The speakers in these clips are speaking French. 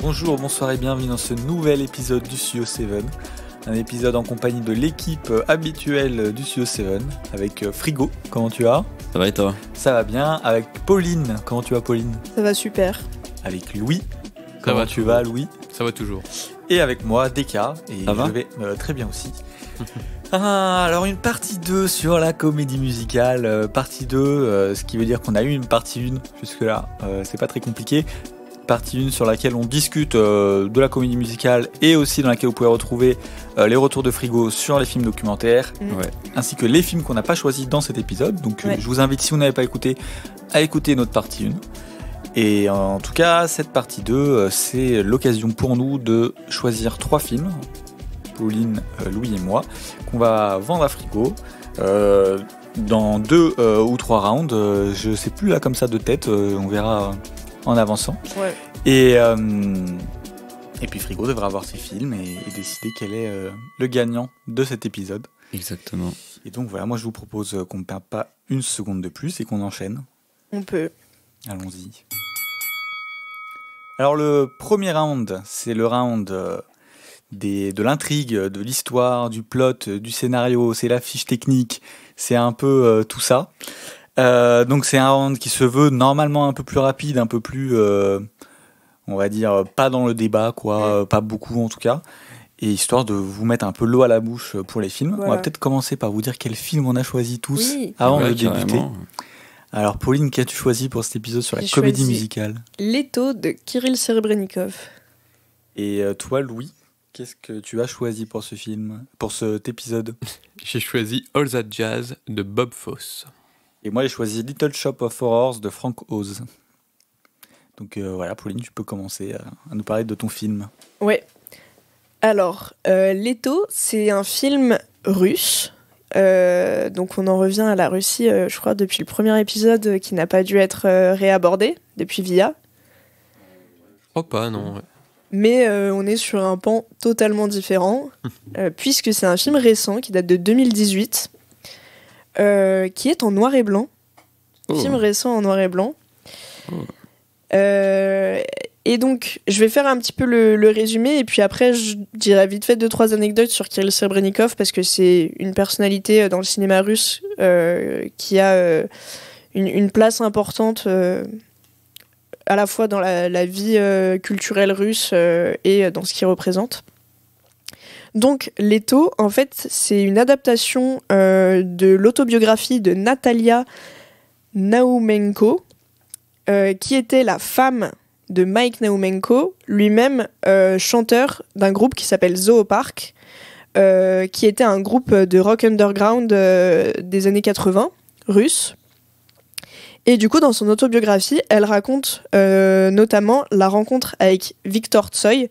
Bonjour, bonsoir et bienvenue dans ce nouvel épisode du Studio 7. Un épisode en compagnie de l'équipe habituelle du Studio 7 avec Frigo. Comment tu vas ? Ça va et toi ? Ça va bien. Avec Pauline. Comment tu vas, Pauline ? Ça va super. Avec Louis. Comment tu vas, Louis ? Ça va toujours. Et avec moi, Deka. Et ça va ? Je vais très bien aussi. Alors une partie 2 sur la comédie musicale, partie 2, ce qui veut dire qu'on a eu une partie 1 jusque là, c'est pas très compliqué. Partie 1 sur laquelle on discute de la comédie musicale et aussi dans laquelle vous pouvez retrouver les retours de Frigo sur les films documentaires, ainsi que les films qu'on n'a pas choisis dans cet épisode. Donc je vous invite, si vous n'avez pas écouté, à écouter notre partie 1. Et en tout cas, cette partie 2, c'est l'occasion pour nous de choisir 3 films, Pauline, Louis et moi, qu'on va vendre à Frigo dans 2 ou 3 rounds. Je sais plus là comme ça de tête, on verra en avançant. Ouais. Et puis Frigo devra voir ses films et décider quel est le gagnant de cet épisode. Exactement. Et donc voilà, moi je vous propose qu'on ne perde pas une seconde de plus et qu'on enchaîne. On peut. Allons-y. Alors le premier round, c'est le round de l'intrigue, de l'histoire, du plot, du scénario, c'est la fiche technique, c'est un peu tout ça. Donc c'est un round qui se veut normalement un peu plus rapide, un peu plus, on va dire, pas dans le débat, quoi, pas beaucoup en tout cas. Et histoire de vous mettre un peu l'eau à la bouche pour les films. Voilà. On va peut-être commencer par vous dire quel film on a choisi tous avant de débuter. Alors Pauline, qu'as-tu choisi pour cet épisode sur la comédie musicale ? Leto de Kirill Serebrennikov. Et toi Louis, qu'est-ce que tu as choisi pour ce film, pour cet épisode ? J'ai choisi All That Jazz de Bob Fosse. Et moi j'ai choisi Little Shop of Horrors de Frank Oz. Donc voilà, Pauline, tu peux commencer à nous parler de ton film. Ouais. Alors, Leto, c'est un film russe. Donc on en revient à la Russie, je crois, depuis le premier épisode qui n'a pas dû être réabordé depuis VIA. Oh pas, non. Ouais. Mais on est sur un pan totalement différent, puisque c'est un film récent qui date de 2018, qui est en noir et blanc. Film récent en noir et blanc. Et donc, je vais faire un petit peu le résumé, et puis après, je dirai vite fait 2-3 anecdotes sur Kirill Serebrennikov, parce que c'est une personnalité dans le cinéma russe qui a une place importante à la fois dans la vie culturelle russe et dans ce qu'il représente. Donc, Leto, en fait, c'est une adaptation de l'autobiographie de Natalia Naumenko, qui était la femme de Mike Naumenko, lui-même chanteur d'un groupe qui s'appelle Zoopark, qui était un groupe de rock underground des années 80, russe. Et du coup, dans son autobiographie, elle raconte notamment la rencontre avec Viktor Tsoi,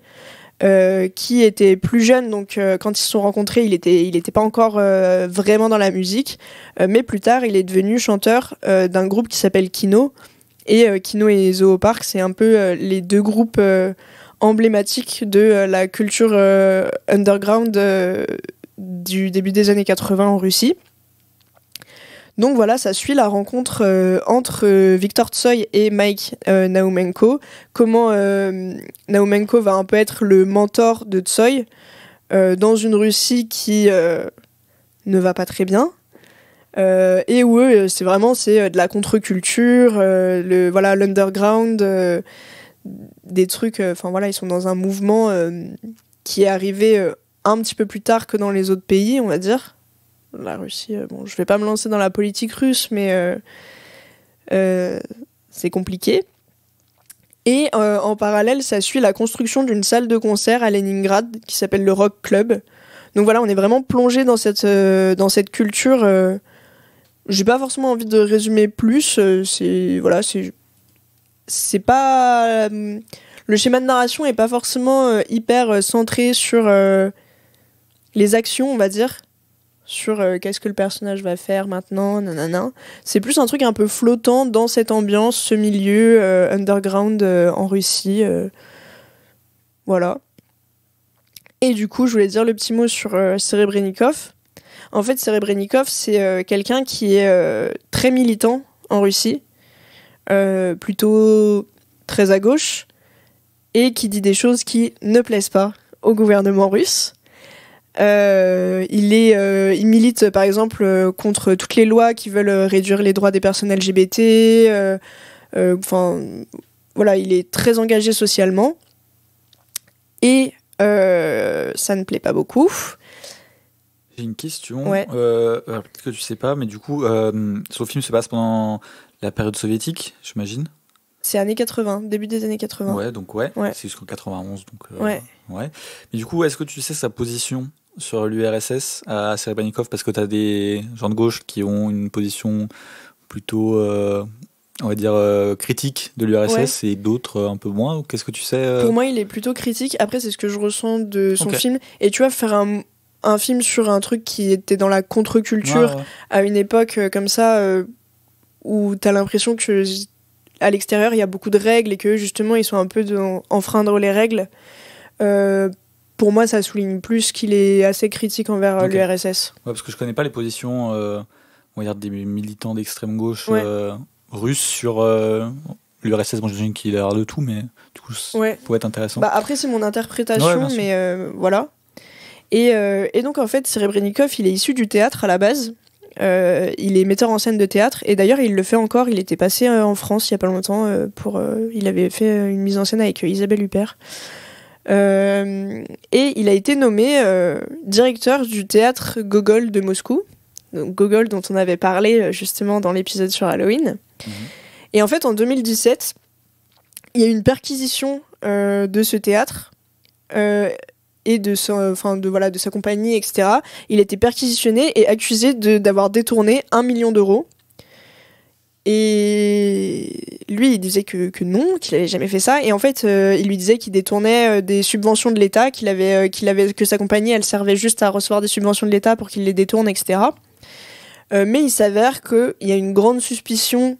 qui était plus jeune, donc quand ils se sont rencontrés, il était pas encore vraiment dans la musique, mais plus tard, il est devenu chanteur d'un groupe qui s'appelle Kino. Et Kino et Zoopark, c'est un peu les 2 groupes emblématiques de la culture underground du début des années 80 en Russie. Donc voilà, ça suit la rencontre entre Viktor Tsoi et Mike Naumenko. Comment Naumenko va un peu être le mentor de Tsoi dans une Russie qui ne va pas très bien. Et où c'est de la contre-culture, l'underground, des trucs. Ils sont dans un mouvement qui est arrivé un petit peu plus tard que dans les autres pays, on va dire. La Russie, je vais pas me lancer dans la politique russe, mais c'est compliqué. Et en parallèle, ça suit la construction d'une salle de concert à Leningrad qui s'appelle le Rock Club. Donc voilà, on est vraiment plongé dans cette culture. J'ai pas forcément envie de résumer plus. C'est pas le schéma de narration est pas forcément hyper centré sur les actions, on va dire, sur qu'est-ce que le personnage va faire maintenant, nanana. C'est plus un truc un peu flottant dans cette ambiance, ce milieu underground en Russie. Voilà. Et du coup, je voulais dire le petit mot sur Serebrennikov. En fait, Serebrennikov, c'est quelqu'un qui est très militant en Russie, plutôt très à gauche, et qui dit des choses qui ne plaisent pas au gouvernement russe. Il milite par exemple contre toutes les lois qui veulent réduire les droits des personnes LGBT. Enfin, voilà, il est très engagé socialement et ça ne plaît pas beaucoup. J'ai une question. Ouais. Peut-être que tu sais pas, mais du coup, ce film se passe pendant la période soviétique, j'imagine. C'est années 80, début des années 80. Ouais, donc ouais. Ouais. C'est jusqu'en 91, donc Ouais. ouais. Mais du coup, est-ce que tu sais sa position sur l'URSS à Serebrennikov, parce que tu as des gens de gauche qui ont une position plutôt, on va dire, critique de l'URSS et d'autres un peu moins. Qu'est-ce que tu sais Pour moi, il est plutôt critique. Après, c'est ce que je ressens de son Ok. film. Et tu vois, faire un film sur un truc qui était dans la contre-culture Ouais. à une époque comme ça, où t'as l'impression que à l'extérieur, il y a beaucoup de règles et que justement, ils sont un peu enfreindre les règles. Pour moi, ça souligne plus qu'il est assez critique envers Ok. l'URSS. Ouais, parce que je connais pas les positions, on va dire, des militants d'extrême gauche Ouais. russes sur l'URSS. Bon, j'imagine qu'il a l'air de tout, mais du coup, ça Ouais. pourrait être intéressant. Bah, après, c'est mon interprétation, Ouais, bien sûr. mais voilà. Et donc, en fait, Serebrennikov, il est issu du théâtre à la base. Il est metteur en scène de théâtre. Et d'ailleurs, il le fait encore. Il était passé en France il y a pas longtemps. Il avait fait une mise en scène avec Isabelle Huppert. Et il a été nommé directeur du théâtre Gogol de Moscou. Donc, Gogol, dont on avait parlé justement dans l'épisode sur Halloween. Et en fait, en 2017, il y a eu une perquisition de ce théâtre et de sa compagnie, etc. Il a été perquisitionné et accusé d'avoir détourné 1 million d'euros. Et lui, il disait que non, qu'il n'avait jamais fait ça. Et en fait, il lui disait qu'il détournait des subventions de l'État, que sa compagnie, elle servait juste à recevoir des subventions de l'État pour qu'il les détourne, etc. Mais il s'avère qu'il y a une grande suspicion.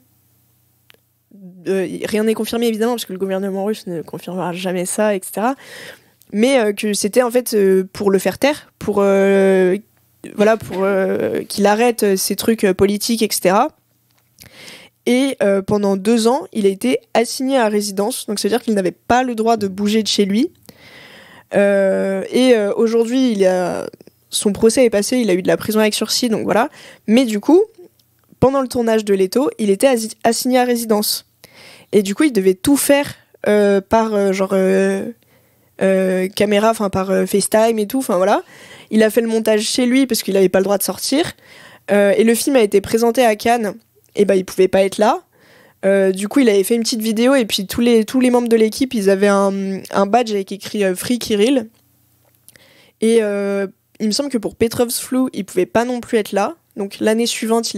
Rien n'est confirmé, évidemment, parce que le gouvernement russe ne confirmera jamais ça, etc. Mais que c'était en fait pour le faire taire, pour qu'il arrête ses trucs politiques, etc. Et pendant 2 ans, il a été assigné à résidence, donc ça veut dire qu'il n'avait pas le droit de bouger de chez lui. Aujourd'hui, son procès est passé, il a eu de la prison avec sursis, donc voilà. Mais du coup, pendant le tournage de Leto, il était assigné à résidence. Et du coup, il devait tout faire par caméra, enfin par FaceTime et tout, enfin voilà. Il a fait le montage chez lui parce qu'il n'avait pas le droit de sortir. Et le film a été présenté à Cannes, et ben il pouvait pas être là. Du coup, il avait fait une petite vidéo et puis tous les membres de l'équipe, ils avaient un badge avec écrit Free Kirill. Et il me semble que pour Petrov's Flu, il pouvait pas non plus être là. Donc l'année suivante,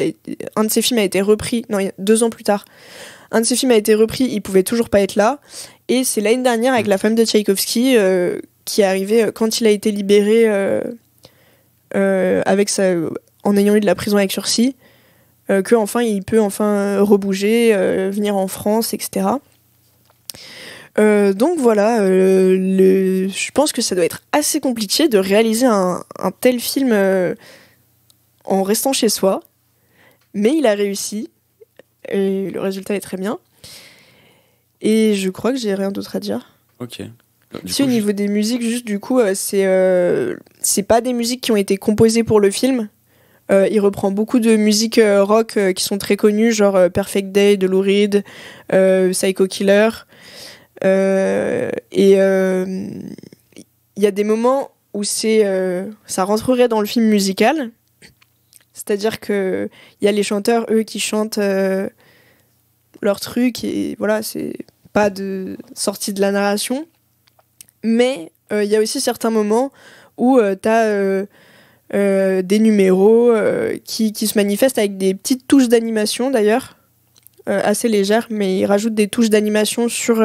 un de ses films a été repris, 2 ans plus tard. Un de ses films a été repris, il pouvait toujours pas être là. Et c'est l'année dernière avec La femme de Tchaïkovski qui est arrivé quand il a été libéré en ayant eu de la prison avec sursis, qu'enfin il peut rebouger, venir en France, etc. Donc voilà, je pense que ça doit être assez compliqué de réaliser un tel film en restant chez soi. Mais il a réussi. Et le résultat est très bien. Et je crois que j'ai rien d'autre à dire. Ok. Si au niveau des musiques, juste du coup, c'est pas des musiques qui ont été composées pour le film. Il reprend beaucoup de musiques rock qui sont très connues, genre Perfect Day de Lou Reed, Psycho Killer. Il y a des moments où ça rentrerait dans le film musical. C'est-à-dire qu'il y a les chanteurs, eux, qui chantent leur truc, et voilà, c'est pas de sortie de la narration. Mais il y a aussi certains moments où t'as des numéros qui se manifestent avec des petites touches d'animation, d'ailleurs, assez légères, mais ils rajoutent des touches d'animation sur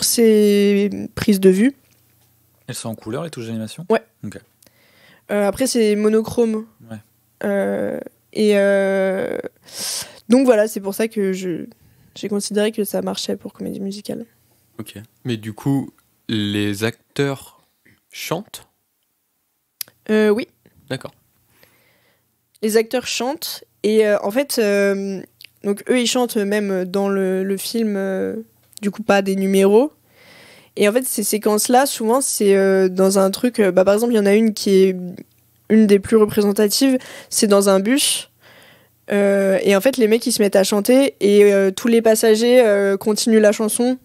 ces prises de vue. Elles sont en couleur, les touches d'animation ? Ouais. Ok. Après, c'est monochrome. Ouais. Donc voilà, c'est pour ça que j'ai considéré que ça marchait pour comédie musicale. Ok. Mais du coup, les acteurs chantent ? Oui. D'accord. Les acteurs chantent et en fait, donc eux ils chantent même dans le film, du coup pas des numéros, Et en fait, ces séquences-là, souvent, c'est dans un truc. Par exemple, il y en a une qui est une des plus représentatives, c'est dans un bus. Et en fait, les mecs ils se mettent à chanter et tous les passagers continuent la chanson.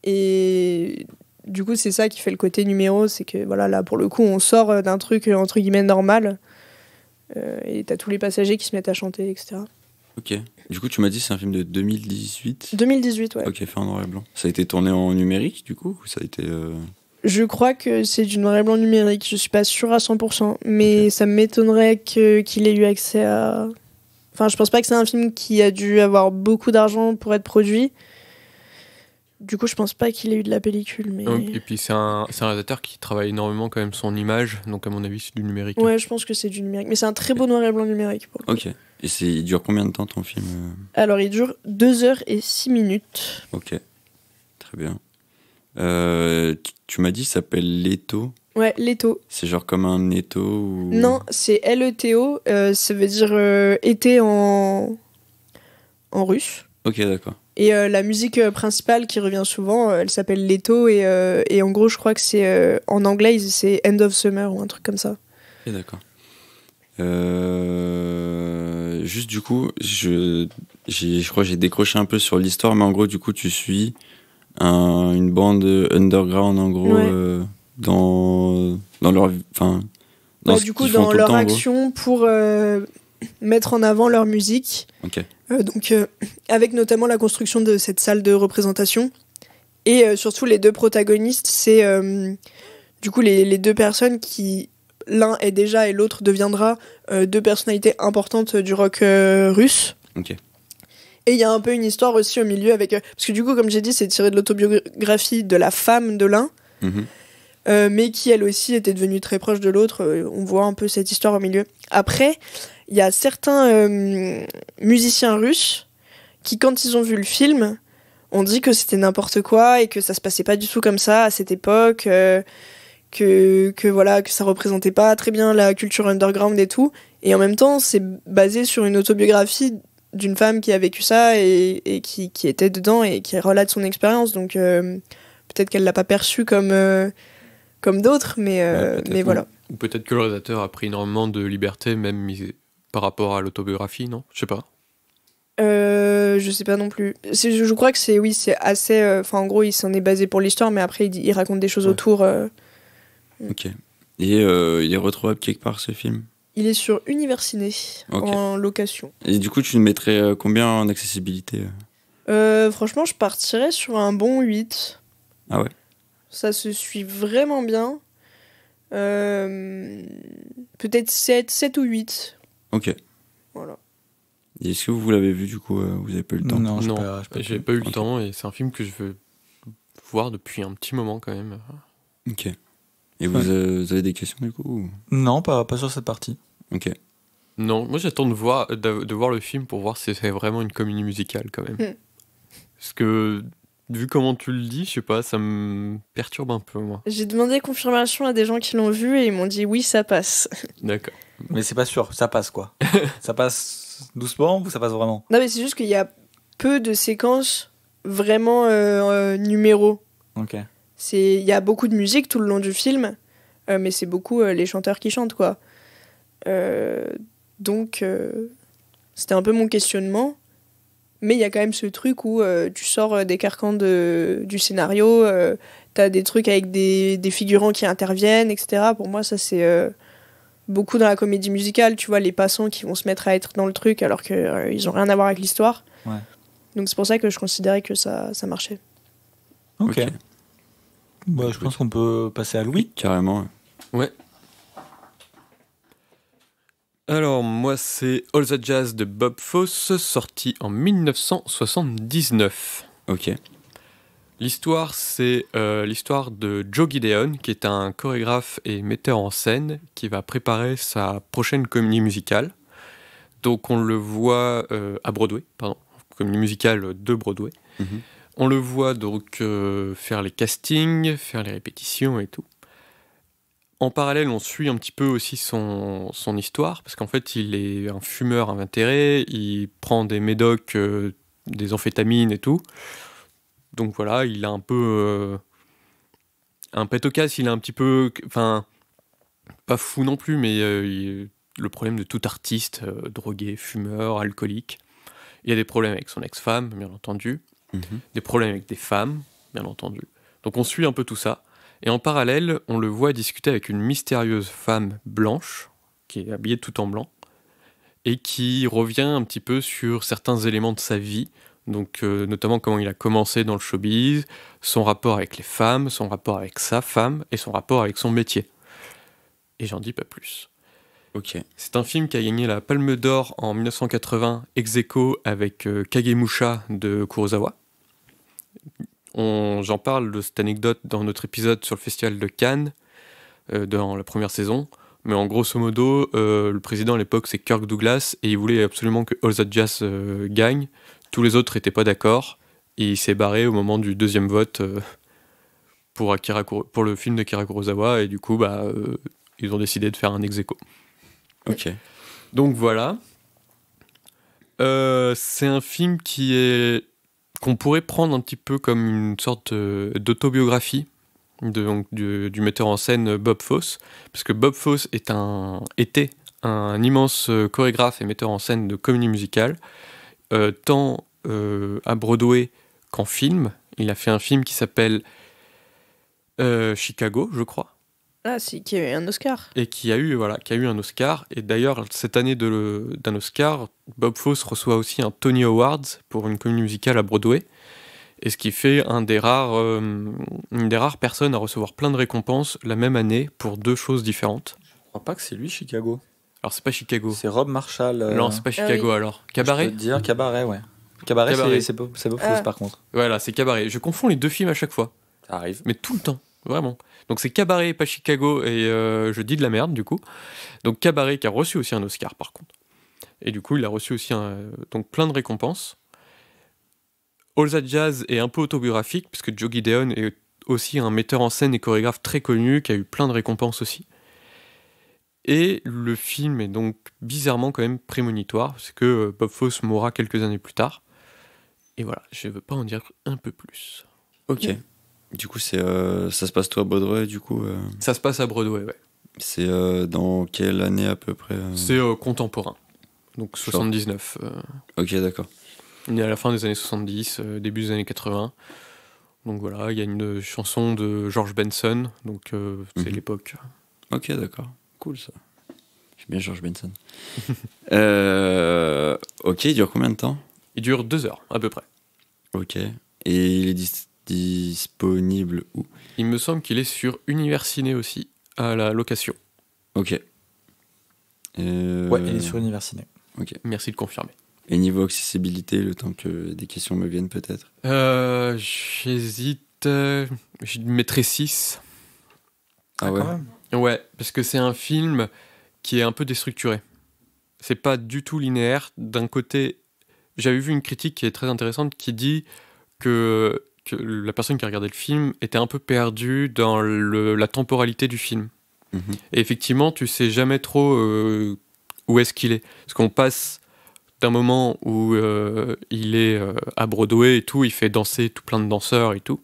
Et du coup, c'est ça qui fait le côté numéro, c'est que voilà, là pour le coup, on sort d'un truc entre guillemets normal et t'as tous les passagers qui se mettent à chanter, etc. Ok. Du coup, tu m'as dit c'est un film de 2018. 2018, ouais. Ok, fait en noir et blanc. Ça a été tourné en numérique, du coup, ou ça a été Je crois que c'est du noir et blanc numérique, je suis pas sûre à 100%, mais ça m'étonnerait qu'il ait eu accès à... Enfin, je pense pas que c'est un film qui a dû avoir beaucoup d'argent pour être produit. Du coup, je pense pas qu'il ait eu de la pellicule, mais... Et puis c'est un réalisateur qui travaille énormément quand même son image, donc à mon avis c'est du numérique. Ouais, je pense que c'est du numérique, mais c'est un très beau noir et blanc numérique. Pour le coup. Ok. Et il dure combien de temps ton film Alors, il dure 2h06. Ok. Très bien. Tu m'as dit, ça s'appelle Leto. Ouais, Leto. C'est genre comme un étau ou... Non, c'est Leto. Ça veut dire été en russe. Ok, d'accord. Et la musique principale qui revient souvent, elle s'appelle Leto. Et en gros, je crois que c'est en anglais, c'est End of Summer ou un truc comme ça. Ok, d'accord. Juste du coup, je crois que j'ai décroché un peu sur l'histoire, mais en gros, du coup, tu suis une bande underground, en gros, Ouais. dans leur... Enfin, dans ce Du coup, qu'ils font dans tout le leur temps, en gros. action pour mettre en avant leur musique. Ok. Donc, avec notamment la construction de cette salle de représentation. Et surtout, les deux protagonistes, c'est du coup les deux personnes qui, l'un est déjà et l'autre deviendra deux personnalités importantes du rock russe. Ok. Et il y a un peu une histoire aussi au milieu avec... parce que du coup, comme j'ai dit, c'est tiré de l'autobiographie de la femme de l'un, mais qui, elle aussi, était devenue très proche de l'autre. On voit un peu cette histoire au milieu. Après, il y a certains musiciens russes qui, quand ils ont vu le film, ont dit que c'était n'importe quoi et que ça se passait pas du tout comme ça à cette époque, que voilà, que ça représentait pas très bien la culture underground et tout. Et en même temps, c'est basé sur une autobiographie d'une femme qui a vécu ça et qui était dedans et qui relate son expérience. Donc peut-être qu'elle l'a pas perçu comme d'autres, mais voilà. Ou peut-être que le réalisateur a pris énormément de liberté, même par rapport à l'autobiographie, non ? Je sais pas. Je sais pas non plus. Je crois que c'est assez. Enfin, en gros, il s'en est basé pour l'histoire, mais après, il raconte des choses autour. Ok. Et il est retrouvable quelque part, ce film ? Il est sur Universiné, en location. Et du coup, tu le mettrais combien en accessibilité ? Franchement, je partirais sur un bon 8. Ah ouais ? Ça se suit vraiment bien. Peut-être 7 ou 8. Ok. Voilà. Et est-ce que vous l'avez vu, du coup vous avez pas eu le temps ? Non, j'ai pas eu le temps et c'est un film que je veux voir depuis un petit moment quand même. Ok. Et vous avez des questions, du coup ou... Non, pas sur cette partie. Ok. Non, moi j'attends de voir le film pour voir si c'est vraiment une comédie musicale quand même. Parce que, vu comment tu le dis, je sais pas, ça me perturbe un peu, moi. J'ai demandé confirmation à des gens qui l'ont vu et ils m'ont dit oui, ça passe. D'accord. Mais c'est pas sûr, ça passe quoi. Ça passe doucement ou ça passe vraiment ? Non, mais c'est juste qu'il y a peu de séquences vraiment numéros. Ok. Il y a beaucoup de musique tout le long du film, mais c'est beaucoup les chanteurs qui chantent, quoi. Donc, c'était un peu mon questionnement. Mais il y a quand même ce truc où tu sors des carcans du scénario, t'as des trucs avec des figurants qui interviennent, etc. Pour moi, ça, c'est beaucoup dans la comédie musicale. Tu vois, les passants qui vont se mettre à être dans le truc alors qu'ils ont rien à voir avec l'histoire. Ouais. Donc, c'est pour ça que je considérais que ça marchait. Ok. Bah, je pense qu'on peut passer à Louis. Carrément. Ouais. Alors, moi, c'est All That Jazz de Bob Fosse, sorti en 1979. Ok. L'histoire, c'est l'histoire de Joe Gideon, qui est un chorégraphe et metteur en scène, qui va préparer sa prochaine comédie musicale. Donc, on le voit à Broadway, comédie musicale de Broadway. On le voit donc faire les castings, faire les répétitions et tout. En parallèle, on suit un petit peu aussi son histoire, parce qu'en fait, il est un fumeur invétéré, il prend des médocs, des amphétamines et tout. Donc voilà, il a un peu un pet au casse, il est un petit peu, enfin, pas fou non plus, mais le problème de tout artiste, drogué, fumeur, alcoolique. Il y a des problèmes avec son ex-femme, bien entendu, des problèmes avec des femmes, bien entendu. Donc on suit un peu tout ça. Et en parallèle, on le voit discuter avec une mystérieuse femme blanche, qui est habillée tout en blanc, et qui revient un petit peu sur certains éléments de sa vie, donc notamment comment il a commencé dans le showbiz, son rapport avec les femmes, son rapport avec sa femme, et son rapport avec son métier. Et j'en dis pas plus. Ok. C'est un film qui a gagné la Palme d'Or en 1980, ex aequo avec Kagemusha de Kurosawa. J'en parle de cette anecdote dans notre épisode sur le festival de Cannes, dans la première saison. Mais en grosso modo, le président à l'époque c'est Kirk Douglas et il voulait absolument que All That Jazz gagne. Tous les autres n'étaient pas d'accord et il s'est barré au moment du deuxième vote pour le film d'Akira Kurosawa et du coup ils ont décidé de faire un ex aequo. Ok. Donc voilà. C'est un film qu'on pourrait prendre un petit peu comme une sorte d'autobiographie du metteur en scène Bob Fosse, parce que Bob Fosse était un immense chorégraphe et metteur en scène de comédie musicale, tant à Broadway qu'en film. Il a fait un film qui s'appelle Chicago, je crois. Ah, qui a eu un Oscar. Et qui a eu un Oscar. Et d'ailleurs, cette année d'un Oscar, Bob Fosse reçoit aussi un Tony Awards pour une comédie musicale à Broadway. Et ce qui fait une des rares personnes à recevoir plein de récompenses la même année pour deux choses différentes. Je crois pas que c'est lui, Chicago. Alors, c'est pas Chicago. C'est Rob Marshall. Non, c'est pas Chicago alors. Cabaret ? Je peux te dire Cabaret, ouais. Cabaret. C'est Bob Fosse par contre. Voilà, c'est Cabaret. Je confonds les deux films à chaque fois. Ça arrive. Mais tout le temps. Vraiment. Donc c'est Cabaret, pas Chicago, et je dis de la merde du coup. Donc Cabaret qui a reçu aussi un Oscar par contre. Et du coup il a reçu aussi donc plein de récompenses. All That Jazz est un peu autobiographique puisque Joe Gideon est aussi un metteur en scène et chorégraphe très connu qui a eu plein de récompenses aussi. Et le film est donc bizarrement quand même prémonitoire parce que Bob Fosse mourra quelques années plus tard. Et voilà, je veux pas en dire un peu plus. Ok. Du coup, ça se passe tout à Broadway, du coup Ça se passe à Broadway, ouais. C'est dans quelle année à peu près C'est contemporain, donc 79. Ok, d'accord. On est à la fin des années 70, début des années 80. Donc voilà, il y a une chanson de George Benson, donc c'est l'époque. Ok, d'accord. Cool ça. J'aime bien George Benson. Ok, il dure combien de temps ? Il dure 2 heures, à peu près. Ok. Et il est disponible où ? Il me semble qu'il est sur Universiné aussi, à la location. Ok. Ouais, il est sur Universiné. Ok. Merci de confirmer. Et niveau accessibilité, le temps que des questions me viennent peut-être ? J'hésite. Je mettrais 6. Ah ouais. Quand même. Ouais, parce que c'est un film qui est un peu déstructuré. C'est pas du tout linéaire. D'un côté, j'avais vu une critique qui est très intéressante qui dit que la personne qui a regardé le film était un peu perdue dans la temporalité du film. Et effectivement, tu sais jamais trop où est-ce qu'il est. Parce qu'on passe d'un moment où il est à Broadway et tout, il fait danser tout plein de danseurs et tout,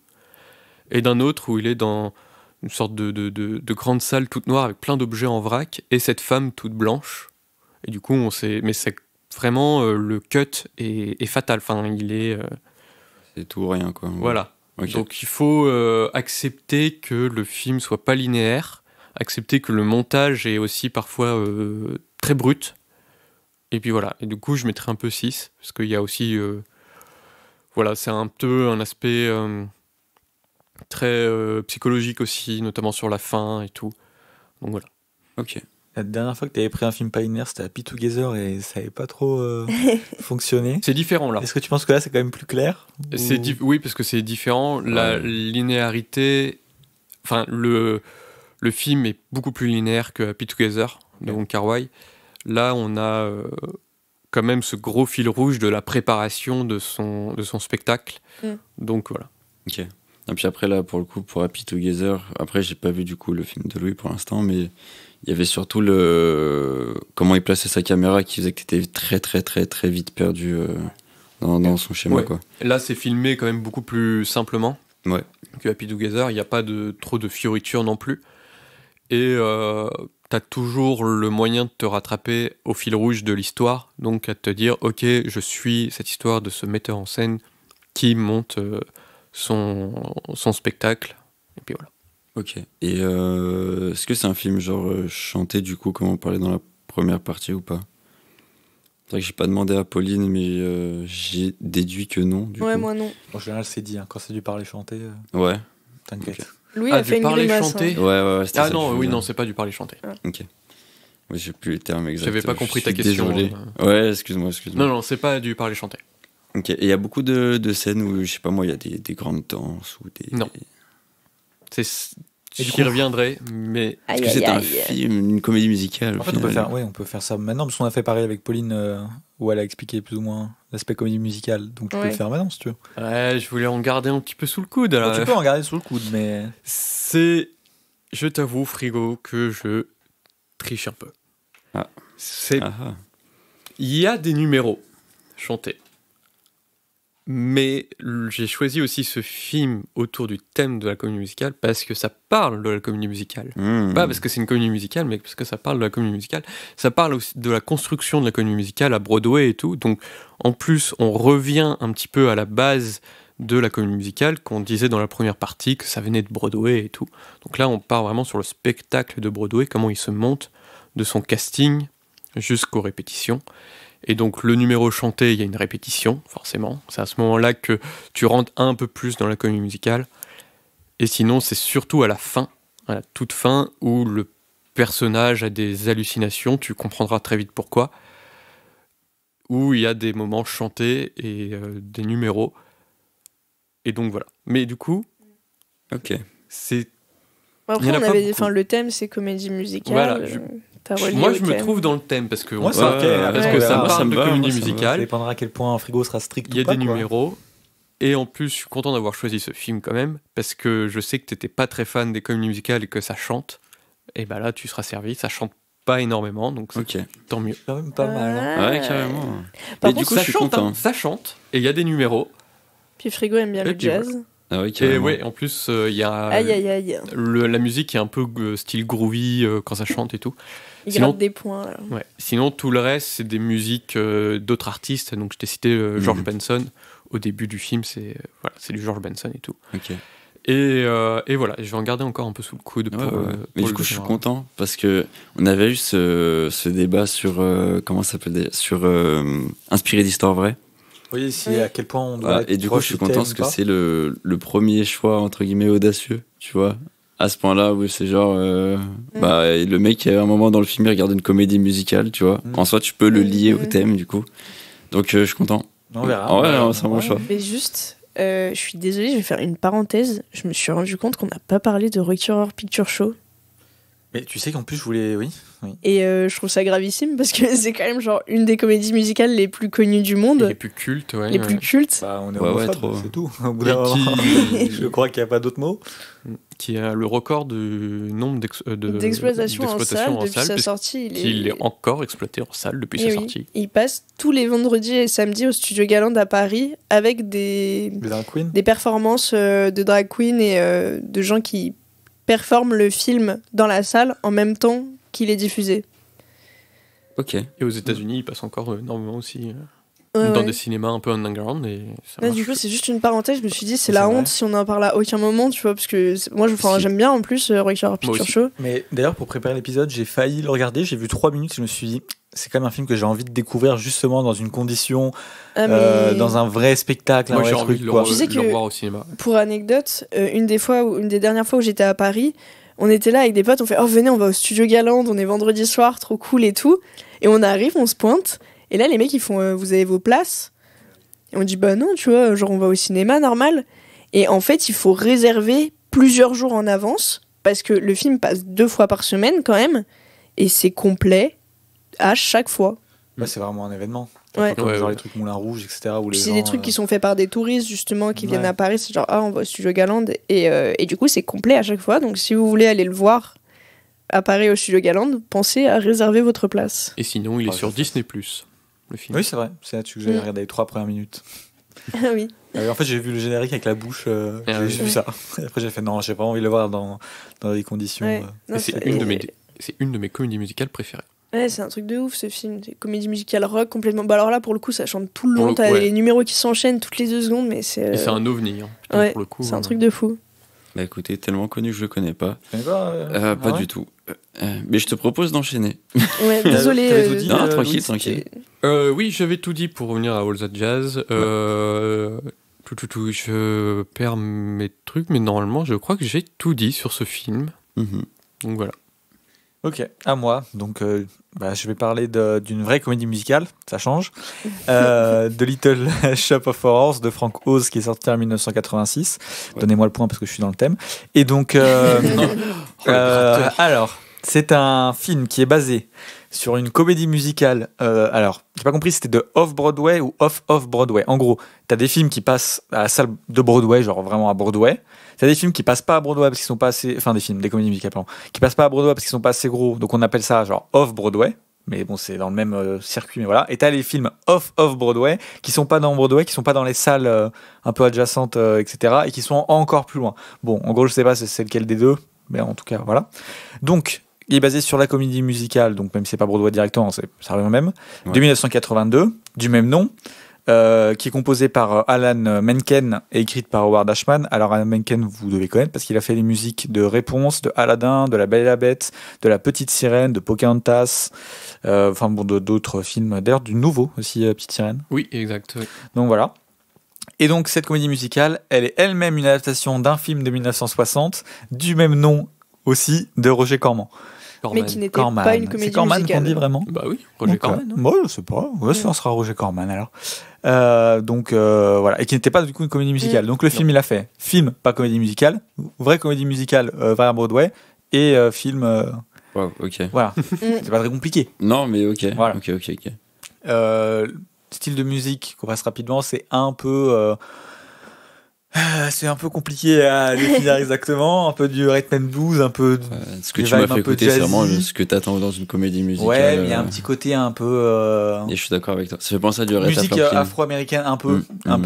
et d'un autre où il est dans une sorte de grande salle toute noire avec plein d'objets en vrac et cette femme toute blanche. Et du coup, on sait... Mais c'est vraiment... le cut est fatal. Enfin, il est... C'est tout ou rien, quoi. Voilà. Okay. Donc il faut accepter que le film soit pas linéaire, accepter que le montage est aussi parfois très brut. Et puis voilà. Et du coup, je mettrais un peu 6, parce qu'il y a aussi... voilà, c'est un peu un aspect très psychologique aussi, notamment sur la fin et tout. Donc voilà. Ok. La dernière fois que tu avais pris un film pas linéaire, c'était Happy Together et ça n'avait pas trop fonctionné. C'est différent là. Est-ce que tu penses que là c'est quand même plus clair Oui, parce que c'est différent. La linéarité. Enfin, le film est beaucoup plus linéaire que Happy Together de Wong Kar-wai. Là, on a quand même ce gros fil rouge de la préparation de son spectacle. Donc voilà. Ok. Et puis après, là, pour le coup, pour Happy Together, après, j'ai pas vu du coup le film de Louis pour l'instant, mais il y avait surtout comment il plaçait sa caméra qui faisait que t'étais très très très très vite perdu dans son schéma, Ouais. quoi. Là, c'est filmé quand même beaucoup plus simplement Ouais. que Happy Together. Il n'y a pas trop de fioritures non plus. Et t'as toujours le moyen de te rattraper au fil rouge de l'histoire. Donc à te dire, ok, je suis cette histoire de ce metteur en scène qui monte son spectacle. Et puis voilà. Ok. Et est-ce que c'est un film genre chanté, du coup, comme on parlait dans la première partie ou pas? C'est vrai que j'ai pas demandé à Pauline, mais j'ai déduit que non, du Ouais, coup. moi non. En général, c'est dit. Quand c'est du parler chanter, Ouais. t'inquiète. Ok. Louis Ah, a du fait une parler grimace. chanté. hein. Ouais, c'était Ah ça que non, je oui, voulais non, dire. c'est pas du parler chanté. Ok. Oui, j'ai plus les termes exacts. J'avais pas compris Je ta suis question. Désolé. Ouais, excuse-moi. Non, c'est pas du parler chanté. Ok. Et il y a beaucoup de scènes où, je sais pas moi, il y a des grandes danses ou des. Non. Et du J'y coup- reviendrai, mais Est-ce Aïe, que c'est aïe, un aïe. film, une comédie musicale? En au fait, final on peut faire ça maintenant, parce qu'on a fait pareil avec Pauline, où elle a expliqué plus ou moins l'aspect comédie musicale. Donc tu peux Ouais. le faire maintenant, si tu veux. ouais, je voulais en garder un petit peu sous le coude. Bon, là. tu peux en garder sous le coude, mais... Je t'avoue, Frigo, que je triche un peu. Ah. Ah, ah. Il y a des numéros chantés. Mais j'ai choisi aussi ce film autour du thème de la comédie musicale parce que ça parle de la comédie musicale. Pas parce que c'est une comédie musicale, mais parce que ça parle de la comédie musicale. Ça parle aussi de la construction de la comédie musicale à Broadway et tout. Donc, en plus, on revient un petit peu à la base de la comédie musicale qu'on disait dans la première partie, que ça venait de Broadway et tout. Donc là, on part vraiment sur le spectacle de Broadway, comment il se monte de son casting jusqu'aux répétitions. Et donc le numéro chanté, il y a une répétition, forcément. C'est à ce moment-là que tu rentres un peu plus dans la comédie musicale. Et sinon, c'est surtout à la fin, à la toute fin, où le personnage a des hallucinations, tu comprendras très vite pourquoi, où il y a des moments chantés et des numéros. Et donc voilà. Mais du coup, Ok. c'est... Après, Il y en a pas beaucoup. le thème, c'est comédie musicale. Voilà, t'as relié Moi, au je me thème. trouve dans le thème, parce que, Moi, c'est Ouais, ok. parce parce ouais, que ouais, ça moi, ça parle me de va, comédie moi, ça me va. Ça musicale. dépendra à quel point un frigo sera strict Il y a ou pas, des quoi. numéros. Et en plus, je suis content d'avoir choisi ce film quand même, parce que je sais que t'étais pas très fan des comédies musicales et que ça chante. Et bah là, tu seras servi. Ça chante pas énormément, donc c'est Ok. tant mieux. Quand même pas mal. hein. Ah. Ouais, carrément. Par Mais du contre, coup, ça je suis chante, content. hein, ça chante. Et il y a des numéros. Puis Frigo aime bien Et le puis jazz. Ah oui, Et carrément. ouais, en plus, il y a Aïe, aïe, aïe. la musique qui est un peu style groovy quand ça chante et tout. Il Sinon- gratte des points. là. Ouais. Sinon, tout le reste, c'est des musiques d'autres artistes. Donc, je t'ai cité George Benson. Au début du film, c'est du George Benson et tout. Ok. Et voilà, je vais en garder encore un peu sous le coude. Ouais, Pour, ouais. Mais pour du le coup, je suis deuxième content parce que on avait eu ce débat sur comment ça s'appelle sur inspiré d'histoires vraies. Oui, si Oui. à quel point on doit Voilà. être Et du coup, proche je suis du content thème parce ou que pas. c'est le premier choix entre guillemets audacieux, tu vois. À ce point-là où c'est genre, bah, le mec à un moment dans le film il regarde une comédie musicale, tu vois. En soi, tu peux le lier au thème du coup. Donc, je suis content. On verra. En vrai, Ouais, c'est un bon ouais. choix. Mais juste, je suis désolée, je vais faire une parenthèse. Je me suis rendu compte qu'on n'a pas parlé de Rocky Horror Picture Show. Mais tu sais qu'en plus, je voulais. Oui. Et je trouve ça gravissime parce que c'est quand même genre une des comédies musicales les plus connues du Et monde, les plus cultes, ouais. les plus cultes. Bah, on est Ouais, ouais, homophobe, trop. c'est tout. Au bout Et d'un moment, qui- je crois qu'il n'y a pas d'autre mot. Qui a le record du nombre D'exploitation en salle depuis sa sortie. Il est encore exploité en salle depuis Eh sa oui. sortie. Il passe tous les vendredis et samedis au Studio Galant à Paris avec Les Drag Queen. des performances de drag queen et de gens qui performent le film dans la salle en même temps qu'il est diffusé. Ok. Et aux États-Unis, il passe encore énormément aussi Ouais, dans ouais. des cinémas un peu underground. Et ça Là, marche. du coup, c'est juste une parenthèse. Je me suis dit, c'est C'est la vrai. honte si on en parle à aucun moment, tu vois, parce que moi, Si. j'aime bien en plus Rocky Horror Picture aussi. Show. Mais d'ailleurs, pour préparer l'épisode, j'ai failli le regarder. J'ai vu 3 minutes. Je me suis dit, c'est quand même un film que j'ai envie de découvrir justement dans une condition, Ah, mais dans un vrai spectacle, Moi, un j'ai vrai envie truc. de le, Quoi. Tu sais de le que- revoir au cinéma. pour anecdote, une des dernières fois où j'étais à Paris, on était là avec des potes, on fait oh venez, on va au Studio Galant, on est vendredi soir, trop cool et tout. Et on arrive, on se pointe, et là les mecs ils font vous avez vos places? Et on dit bah non, tu vois, genre on va au cinéma normal. Et en fait, il faut réserver plusieurs jours en avance parce que le film passe 2 fois par semaine quand même, et c'est complet à chaque fois. Là, c'est vraiment un événement. Ouais. Comme Ouais, genre ouais. les trucs Moulin Rouge, etc. Où Puis les c'est des gens, trucs qui sont faits par des touristes justement qui viennent Ouais. à Paris, c'est genre ah on va au Studio Galant et du coup c'est complet à chaque fois. Donc si vous voulez aller le voir à Paris au Studio Galant, pensez à réserver votre place. Et sinon, il est Ah, sur ça, Disney+. le film. Oui, c'est vrai. C'est là-dessus que j'avais regardé les 3 premières minutes. Ah oui. En fait, j'ai vu le générique avec la bouche. J'ai oui. vu ça. Et après, j'ai fait non, j'ai pas envie de le voir dans des conditions. Ouais. Non, Et c'est une de mes comédies musicales préférées. Ouais, c'est un truc de ouf ce film. C'est comédie musicale rock complètement. Bah alors là, pour le coup, ça chante tout le Pour long. le- T'as ouais. les numéros qui s'enchaînent toutes les 2 secondes, mais c'est. Et c'est un ovni, hein. Putain, Ouais, pour le coup. c'est un truc de fou. Bah écoutez, tellement connu que je le connais pas. Tu connais pas Pas du tout. Mais je te propose d'enchaîner. Ouais, désolé. T'avais tout dit, Non, Louis, tranquille, c'était- tranquille. Oui, j'avais tout dit pour revenir à All That Jazz. Je perds mes trucs, mais normalement, je crois que j'ai tout dit sur ce film. Mhm. Donc voilà. Ok, à moi. Donc, je vais parler d'une vraie comédie musicale, ça change. The Little Shop of Horrors de Frank Oz, qui est sorti en 1986. Ouais. Donnez-moi le point parce que je suis dans le thème. Et donc, alors, c'est un film qui est basé sur une comédie musicale. Alors, j'ai pas compris si c'était de Off-Broadway ou Off-Off-Broadway. En gros, t'as des films qui passent à la salle de Broadway, genre vraiment à Broadway. T'as des films qui passent pas à Broadway parce qu'ils sont pas assez. Enfin, des comédies musicales, pardon. Qui passent pas à Broadway parce qu'ils sont pas assez gros. Donc, on appelle ça genre Off-Broadway. Mais bon, c'est dans le même circuit, mais voilà. Et t'as les films Off-Broadway qui sont pas dans Broadway, qui sont pas dans les salles un peu adjacentes, etc. Et qui sont encore plus loin. Bon, en gros, je sais pas si c'est lequel des deux. Mais en tout cas, voilà. Donc, il est basé sur la comédie musicale, donc même si c'est pas Broadway directement, ça revient au même, Ouais. de 1982, du même nom, qui est composé par Alan Menken et écrite par Howard Ashman. Alors Alan Menken, vous devez connaître parce qu'il a fait les musiques de Réponse, de Aladdin, de La Belle et la Bête, de La Petite Sirène, de Pocahontas, enfin bon, d'autres films, d'ailleurs du nouveau aussi, Petite Sirène. Oui, exact. Oui. Donc voilà. Et donc cette comédie musicale, elle est elle-même une adaptation d'un film de 1960, du même nom aussi, de Roger Corman. Mais qui n'était Corman. pas une C'est comédie Corman qu'on musicale. dit vraiment. Bah oui, Roger Ok. Corman. hein. Moi, je sais pas. Ouais, ça sera Roger Corman alors. Donc voilà, et qui n'était pas du coup une comédie musicale. Donc le film, il a fait film, pas comédie musicale, vraie comédie musicale, va à Broadway, et film. Wow, ok. Voilà, c'est pas très compliqué. Non, mais ok. Voilà. Ok. Style de musique qu'on passe rapidement, c'est un peu. C'est un peu compliqué à définir exactement, un peu du rhythm and blues, un peu. Ce que des tu m'as vibes un fait peu écouter, c'est vraiment jazzy. ce que t'attends dans une comédie musicale. Ouais, mais il y a un petit côté un peu. Et je suis d'accord avec toi. Ça fait penser à du Aretha Musique Franklin. afro-américaine, un peu,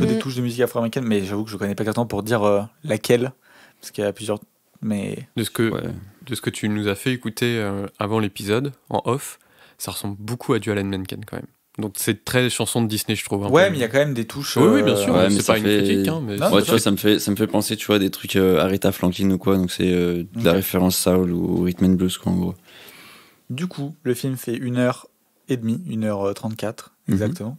des touches de musique afro-américaine, mais j'avoue que je connais pas exactement pour dire laquelle, parce qu'il y a plusieurs. Mais De ce que Ouais. de ce que tu nous as fait écouter avant l'épisode, en off, ça ressemble beaucoup à du Alan Menken quand même. Donc c'est très chanson de Disney, je trouve. un ouais, peu. mais il y a quand même des touches. Oui, bien sûr. Ouais, mais c'est ça pas une fait- critique, hein, mais Non, Ouais, c'est tu vois, ça me fait penser, tu vois, des trucs Aretha Franklin ou quoi. Donc c'est de la Ok. référence soul ou rhythm and blues, quoi, en gros. Du coup, le film fait 1h30, 1h34, Mhm. exactement.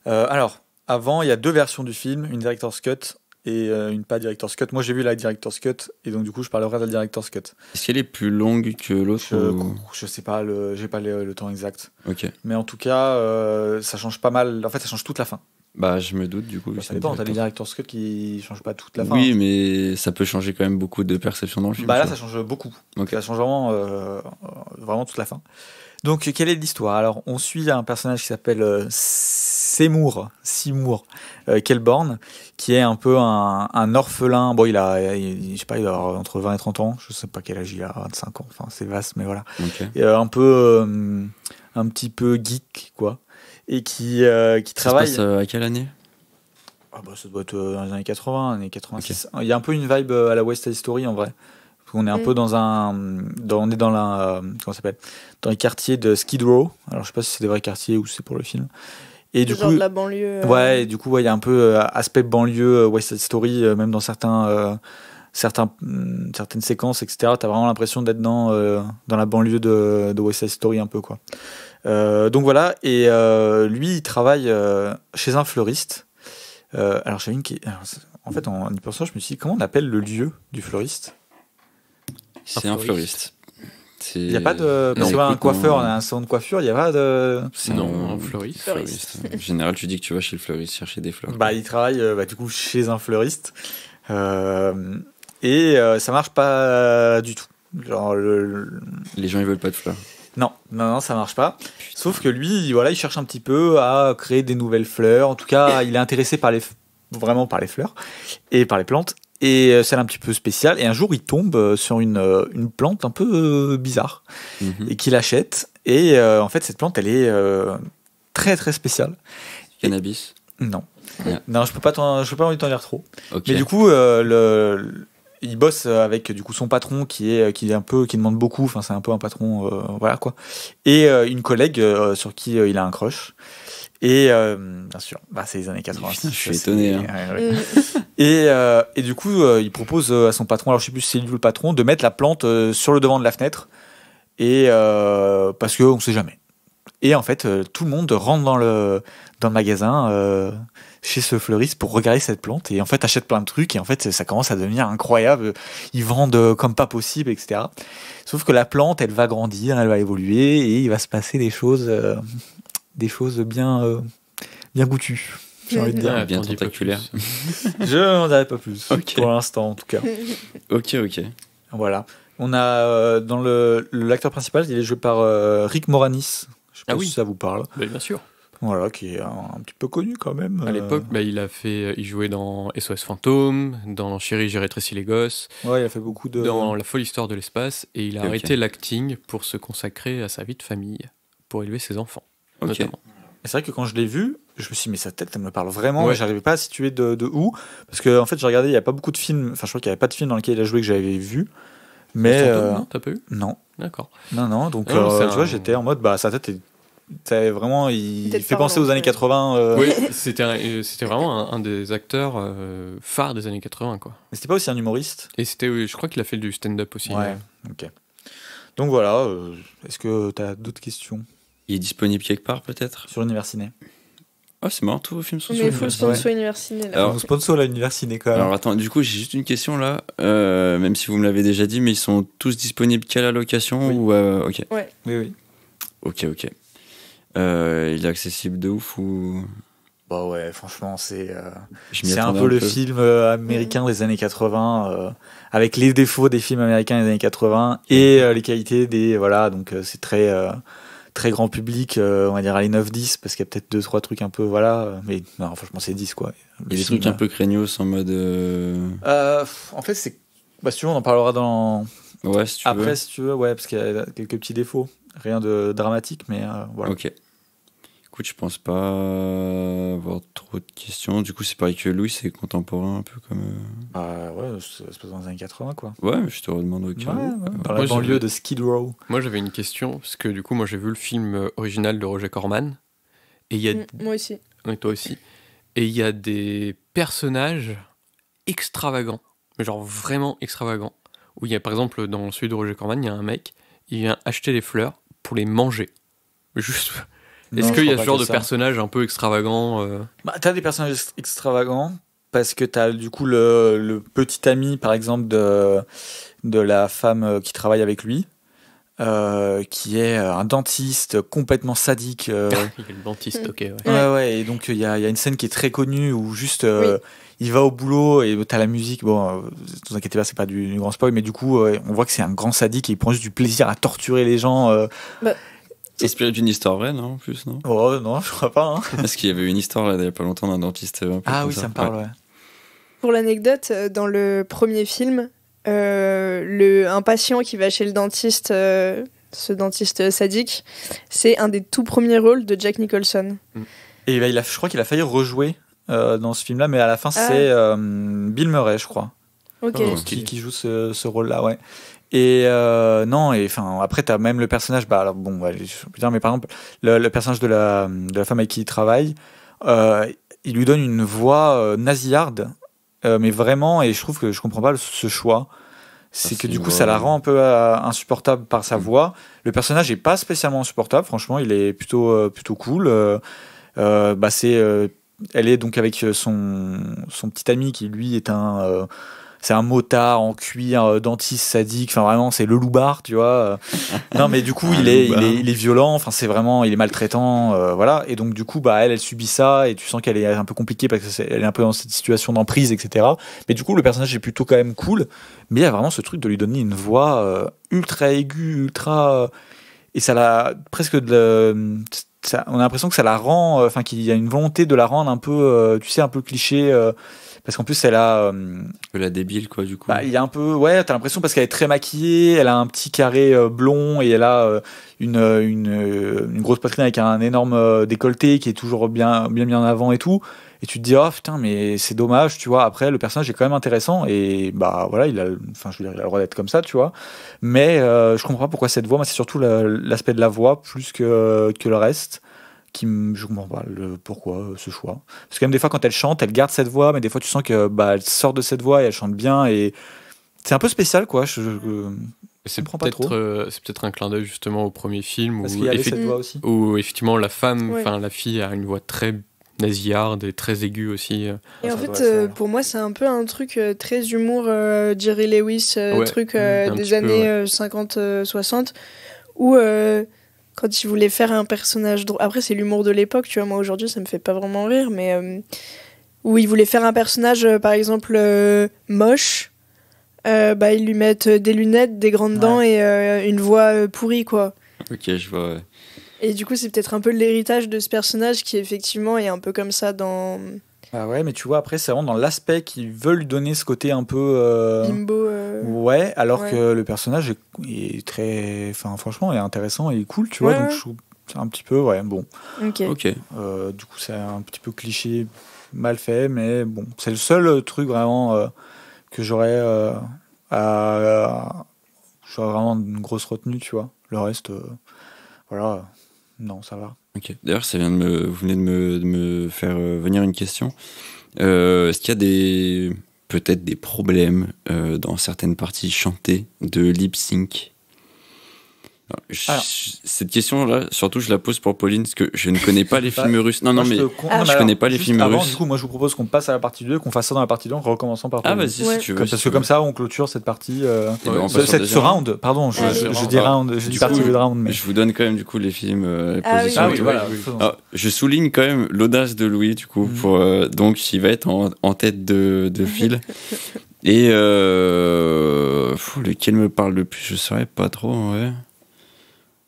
Alors, avant, il y a 2 versions du film, une Director's Cut et une pas Director's Cut. Moi, j'ai vu la Director's Cut, et donc du coup, je parlerai de la Director's Cut. Est-ce qu'elle est plus longue que l'autre Je sais pas, j'ai pas le temps exact. Ok. Mais en tout cas, ça change pas mal. En fait, ça change toute la fin. Bah, je me doute, du coup. vu que Ça c'est dépend, une t'as les director's- Director's Cut qui changent pas toute la fin. Oui, hein. mais ça peut changer quand même beaucoup de perceptions dans le film. Bah là, tu ça vois. change beaucoup. Ok. Ça change vraiment toute la fin. Donc, quelle est l'histoire? Alors, on suit un personnage qui s'appelle Seymour Kelborn, qui est un peu un orphelin. Bon, je sais pas, il a entre 20 et 30 ans. Je sais pas quel âge il a, 25 ans. Enfin, c'est vaste, mais voilà. Ok. Et, un petit peu geek, quoi. Et qui Ça se travaille. passe à quelle année? Ah bah, ça doit être dans les années 80, années 86. Il y a un peu une vibe à la West Side Story en vrai. Parce qu'on est un peu on est dans la, comment ça s'appelle? Dans les quartiers de Skid Row. Alors je sais pas si c'est des vrais quartiers ou si c'est pour le film. Et du genre coup, de la banlieue. ouais, et du coup, ouais, il y a un peu aspect banlieue, West Side Story, même dans certaines séquences, etc. T'as vraiment l'impression d'être dans la banlieue de West Side Story un peu, quoi. Donc voilà, et lui, il travaille chez un fleuriste. Alors, j'avais en fait, en y pensant, je me suis dit, comment on appelle le lieu du fleuriste? C'est un fleuriste. Il n'y a pas de. Parce Non, que un écoute, coiffeur, non. on a un salon de coiffure, il n'y a pas de. Non, un fleuriste. En général, tu dis que tu vas chez le fleuriste chercher des fleurs. Bah, il travaille du coup chez un fleuriste. Et ça marche pas du tout. Genre, Les gens, ils veulent pas de fleurs. Non, ça marche pas. Sauf que lui, voilà, il cherche un petit peu à créer des nouvelles fleurs. En tout cas, il est intéressé vraiment par les fleurs et par les plantes. Et c'est un petit peu spécial. Et un jour, il tombe sur une plante un peu bizarre Mhm. et qu'il achète. Et en fait, cette plante, elle est très très spécial. Cannabis. Non. Yeah. Non, je peux pas envie de t'en dire trop. Ok. Mais du coup, il bosse avec du coup son patron qui demande beaucoup. Enfin, c'est un peu un patron, voilà quoi. Et une collègue sur qui il a un crush. Et bien sûr, c'est les années 80. Putain, je suis étonné. Et du coup, il propose à son patron, alors je sais plus si c'est lui ou le patron, de mettre la plante sur le devant de la fenêtre. Et parce qu'on sait jamais. Et en fait, tout le monde rentre dans le magasin chez ce fleuriste pour regarder cette plante et en fait achète plein de trucs et en fait ça commence à devenir incroyable. Ils vendent comme pas possible, etc. Sauf que la plante, elle va grandir, elle va évoluer et il va se passer des choses bien goûtues. J'ai envie de dire. Ah, bien tentaculaire. Je n'en dirai pas plus, Ok. pour l'instant en tout cas. Ok. Voilà. On a dans l'acteur principal, il est joué par Rick Moranis. Je sais pas si ça vous parle. Bah, bien sûr. Voilà, qui est un petit peu connu quand même. À l'époque, il jouait dans SOS Fantôme, dans Chérie, j'ai rétréci les gosses, Ouais, il a fait beaucoup de. dans La folle histoire de l'espace, et il a arrêté l'acting pour se consacrer à sa vie de famille, pour élever ses enfants, notamment. Et c'est vrai que quand je l'ai vu, je me suis dit, mais sa tête, elle me parle vraiment, Ouais. et j'arrivais pas à situer de où. Parce que, en fait, j'ai regardé, il n'y a pas beaucoup de films, enfin, je crois qu'il n'y avait pas de film dans lequel il a joué que j'avais vu. Mais. Fantôme, non, t'as pas eu ? Non. D'accord. Non, donc, Non, c'est tu vois, j'étais en mode, sa tête c'est vraiment, il Peut-être fait penser parlant, aux années ouais. 80. Oui, c'était vraiment un des acteurs phares des années 80, quoi. Mais c'était pas aussi un humoriste. Et je crois qu'il a fait du stand-up aussi. Ouais, ok. Donc voilà, est-ce que tu as d'autres questions Il est disponible quelque part peut-être. sur l'univers ciné? Oh, c'est marrant, tous vos films sont Mais sur il faut le l'univers. sponsor universiné là. Alors- On sponsor l'univers ciné quand même. Alors attends, du coup j'ai juste une question là, même si vous me l'avez déjà dit, mais ils sont tous disponibles qu'à la location Oui. ou ok. Oui. Ok. Il est accessible de ouf ou Bah ouais, franchement, c'est je m'y un attendais peu le film américain des années 80, avec les défauts des films américains des années 80 et les qualités des. Voilà, donc c'est très grand public, on va dire allez 9-10, parce qu'il y a peut-être 2-3 trucs un peu. Voilà, mais non, franchement, c'est 10 quoi. Il y a des trucs un peu craignos en mode. En fait, c'est. Bah, si tu veux, on en parlera dans. Ouais, si tu veux. Après, si tu veux, ouais, parce qu'il y a quelques petits défauts. Rien de dramatique, mais voilà. Ok. Écoute, je pense pas avoir trop de questions. Du coup, c'est pareil que Louis, c'est contemporain un peu comme. Ouais, ça se passe dans les années 80, quoi. Ouais, mais je te redemande au Ouais, cas où. dans Moi, la banlieue de Skid Row. Moi, j'avais une question, parce que du coup, moi, j'ai vu le film original de Roger Corman, et il y a... Moi aussi. Et toi aussi. Et il y a des personnages extravagants, mais genre vraiment extravagants. Où il y a, par exemple, dans celui de Roger Corman, il y a un mec, il vient acheter des fleurs pour les manger. Juste... Est-ce Non, qu'il je y a crois ce pas genre que de ça. personnages un peu extravagants Bah, t'as des personnages extravagants, parce que t'as du coup le petit ami, par exemple, de la femme qui travaille avec lui, qui est un dentiste complètement sadique. Il y a le dentiste, ok, ouais. Ouais, et donc il y a une scène qui est très connue où juste Oui. il va au boulot et t'as la musique. Bon, ne vous inquiétez pas, c'est pas du grand spoil, mais du coup, on voit que c'est un grand sadique et il prend juste du plaisir à torturer les gens. C'est inspiré d'une histoire vraie, non? En plus, non? Oh non, je crois pas. Hein. Parce qu'il y avait une histoire là, il y a pas longtemps d'un dentiste. Un peu Ah comme oui, ça me parle, ouais. Pour l'anecdote, dans le premier film, un patient qui va chez le dentiste, ce dentiste sadique, c'est un des tout premiers rôles de Jack Nicholson. Et bah, je crois qu'il a failli rejouer dans ce film-là, mais à la fin, c'est Bill Murray, je crois, Ok. Oh. qui joue ce rôle-là, ouais. Et non, et enfin, après, t'as même le personnage, bah, alors, bon, ouais, je peux dire, mais par exemple, le personnage de la femme avec qui il travaille, il lui donne une voix nasillarde, mais vraiment, et je trouve que je comprends pas ce choix. C'est que c'est du coup, une ça la voix- rend un peu insupportable par sa voix. Le personnage est pas spécialement insupportable, franchement, il est plutôt cool. Elle est donc avec son petit ami qui lui est c'est un motard en cuir, dentiste sadique. Enfin vraiment, c'est le loupard, tu vois. Non, mais du coup, il est violent. Enfin, c'est vraiment, il est maltraitant, voilà. Et donc du coup, bah elle subit ça et tu sens qu'elle est un peu compliquée parce que elle est un peu dans cette situation d'emprise, etc. Mais du coup, le personnage est plutôt quand même cool. Mais il y a vraiment ce truc de lui donner une voix ultra aiguë, et ça l'a presque on a l'impression que ça la rend, enfin qu'il y a une volonté de la rendre un peu, tu sais, un peu cliché. parce qu'en plus elle a La débile, quoi, du coup. il y a un peu, ouais, t'as l'impression parce qu'elle est très maquillée, elle a un petit carré blond et elle a une grosse poitrine avec un énorme décolleté qui est toujours bien en avant et tout. Et tu te dis, oh putain, mais c'est dommage, tu vois. Après, le personnage est quand même intéressant et bah voilà, il a le droit d'être comme ça, tu vois. Mais je comprends pas pourquoi cette voix. Moi, c'est surtout l'aspect de la voix plus que le reste. Je comprends pas pourquoi ce choix. Parce que même des fois quand elle chante, elle garde cette voix, mais des fois tu sens que elle sort de cette voix et elle chante bien et c'est un peu spécial quoi. C'est comprends pas trop. C'est peut-être un clin d'œil justement au premier film Parce qu'il y avait cette voix aussi. où effectivement la femme, Ouais. la fille a une voix très nasillarde et très aiguë aussi. Et Ça en fait, doit être ça. pour moi, c'est un peu un truc très humour Jerry Lewis, Ouais, truc un des petit peu, années 50-60, où quand il voulait faire un personnage drôle. Après, c'est l'humour de l'époque, tu vois. Moi, aujourd'hui, ça me fait pas vraiment rire, mais où il voulait faire un personnage, par exemple, moche, ils lui mettent des lunettes, des grandes dents et une voix pourrie, quoi. Ok, je vois. Ouais. Et du coup, c'est peut-être un peu l'héritage de ce personnage qui, effectivement, est un peu comme ça dans Ah ouais, mais tu vois, après, c'est vraiment dans l'aspect qu'ils veulent lui donner ce côté un peu. Limbo. Ouais, alors Ouais. que le personnage est très. Enfin, franchement, est intéressant et cool, tu vois. Ouais, Donc, ouais. je trouve c'est un petit peu, ouais, bon. Ok. Ok. Du coup, c'est un petit peu cliché, mal fait, mais bon. C'est le seul truc vraiment que j'aurais j'aurais vraiment une grosse retenue, tu vois. Le reste, voilà. Non, ça va. Ok. D'ailleurs, vous venez de me faire venir une question. Est-ce qu'il y a peut-être des problèmes dans certaines parties chantées de lip sync? Alors. Cette question-là, surtout, je la pose pour Pauline, parce que je ne connais pas les films russes. Non, Moi, mais je connais pas les juste films avant, russes. Du coup, moi, je vous propose qu'on passe à la partie 2, qu'on fasse ça dans la partie 2 en recommençant par Ah, Pauline. vas-y, Ouais. si tu veux. Parce que comme ça, on clôture cette partie. Et ben, on passe sur le Ce deuxième round, pardon, je dis round, je dis Du partie coup, de round, mais. Je vous donne quand même, du coup, les films, les Ah oui. positions. Ah et oui, tout. voilà. oui. Alors, je souligne quand même l'audace de Louis, du coup, donc il va être en tête de file. Et lequel me parle le plus, je saurais pas trop, en vrai.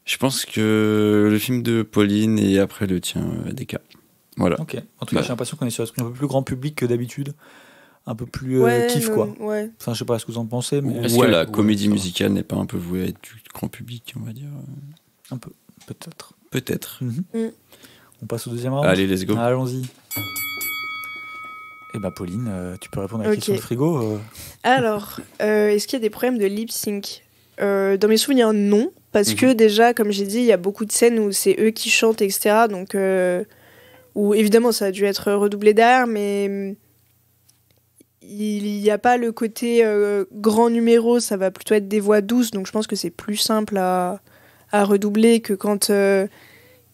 Je pense que le film de Pauline et après le tien, DK. Voilà. Ok. En tout cas, j'ai l'impression qu'on est sur un truc un peu plus grand public que d'habitude. Un peu plus kiff, non, quoi. Ouais. Enfin, je sais pas ce que vous en pensez, mais. Est-ce que la ouais, comédie ça va. musicale n'est pas un peu vouée à être du grand public, on va dire? Un peu, peut-être. Peut-être. On passe au deuxième round. Allez, let's go. Allons-y. Eh ben, Pauline, tu peux répondre à la Ok. question de frigo. Alors, est-ce qu'il y a des problèmes de lip sync? Dans mes souvenirs, non. Parce que déjà, comme j'ai dit, il y a beaucoup de scènes où c'est eux qui chantent, etc. Donc, où évidemment, ça a dû être redoublé derrière, mais il n'y a pas le côté grand numéro, ça va plutôt être des voix douces. Donc, je pense que c'est plus simple à redoubler que quand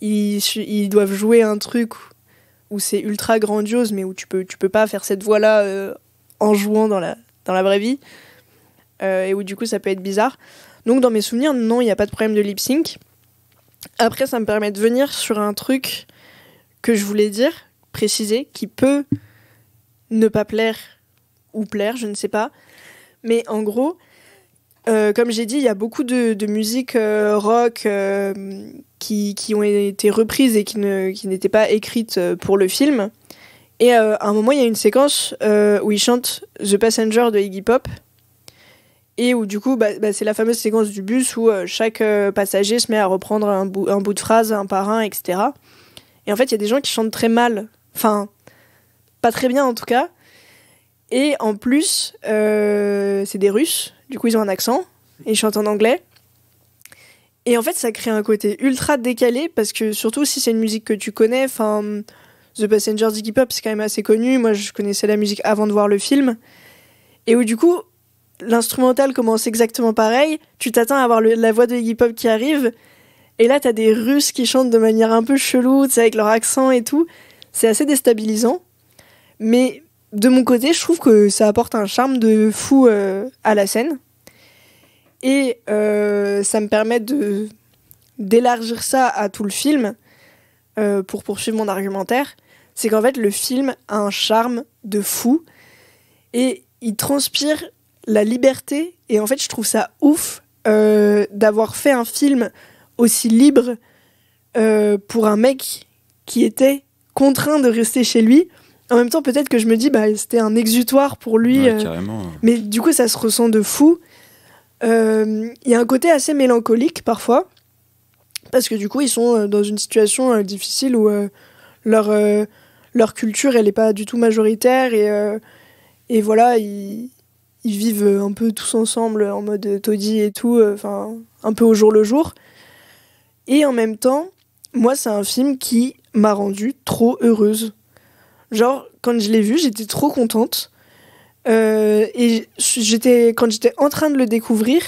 ils doivent jouer un truc où c'est ultra grandiose, mais où tu peux pas faire cette voix-là en jouant dans la vraie vie. Et où du coup, ça peut être bizarre. Donc dans mes souvenirs, non, il n'y a pas de problème de lip sync. Après, ça me permet de venir sur un truc que je voulais dire, préciser, qui peut ne pas plaire ou plaire, je ne sais pas. Mais en gros, comme j'ai dit, il y a beaucoup de musiques rock qui ont été reprises et qui n'étaient pas écrites pour le film. Et à un moment, il y a une séquence où ils chantent The Passenger de Iggy Pop. Et où du coup, c'est la fameuse séquence du bus où chaque passager se met à reprendre un bout de phrase, un par un, etc. Et en fait, il y a des gens qui chantent très mal. Enfin, pas très bien en tout cas. Et en plus, c'est des Russes. Du coup, ils ont un accent. Et ils chantent en anglais. Et en fait, ça crée un côté ultra décalé. Parce que surtout si c'est une musique que tu connais, enfin, The Passenger d'Iggy Pop, c'est quand même assez connu. Moi, je connaissais la musique avant de voir le film. Et où du coup, l'instrumental commence exactement pareil, tu t'attends à avoir la voix de Iggy Pop qui arrive, et là t'as des Russes qui chantent de manière un peu chelou, avec leur accent et tout. C'est assez déstabilisant, mais de mon côté, je trouve que ça apporte un charme de fou à la scène, et ça me permet d'élargir ça à tout le film, pour poursuivre mon argumentaire. C'est qu'en fait le film a un charme de fou, et il transpire la liberté, et en fait je trouve ça ouf d'avoir fait un film aussi libre pour un mec qui était contraint de rester chez lui, en même temps, peut-être que je me dis, bah, c'était un exutoire pour lui. Ouais, carrément. Mais du coup, ça se ressent de fou. Il y a un côté assez mélancolique parfois. Parce que du coup, ils sont dans une situation difficile où leur culture, elle n'est pas du tout majoritaire. Et voilà, ils vivent un peu tous ensemble en mode taudis et tout. Enfin, un peu au jour le jour. Et en même temps, moi, c'est un film qui m'a rendue trop heureuse. Genre, quand je l'ai vu, j'étais trop contente. Et quand j'étais en train de le découvrir,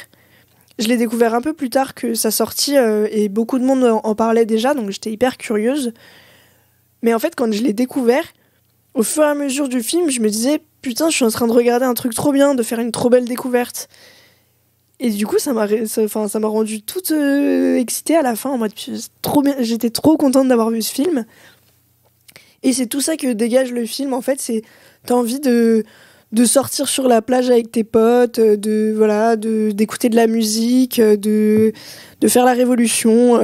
je l'ai découvert un peu plus tard que sa sortie et beaucoup de monde en parlait déjà, donc j'étais hyper curieuse. Mais en fait, quand je l'ai découvert, au fur et à mesure du film, je me disais putain, je suis en train de regarder un truc trop bien, de faire une trop belle découverte. Et du coup, ça m'a rendue toute excitée à la fin, en mode trop bien, j'étais trop contente d'avoir vu ce film. Et c'est tout ça que dégage le film, en fait, c'est t'as envie de sortir sur la plage avec tes potes, d'écouter de la musique, de faire la révolution.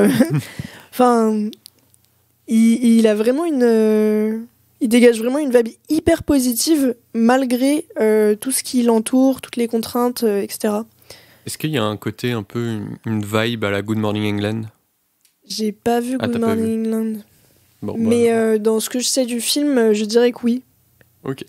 Enfin, il a vraiment il dégage vraiment une vibe hyper positive malgré tout ce qui l'entoure, toutes les contraintes, etc. Est-ce qu'il y a un côté un peu une vibe à la Good Morning England? J'ai pas vu Good Morning England. Bon, mais dans ce que je sais du film, je dirais que oui. Ok.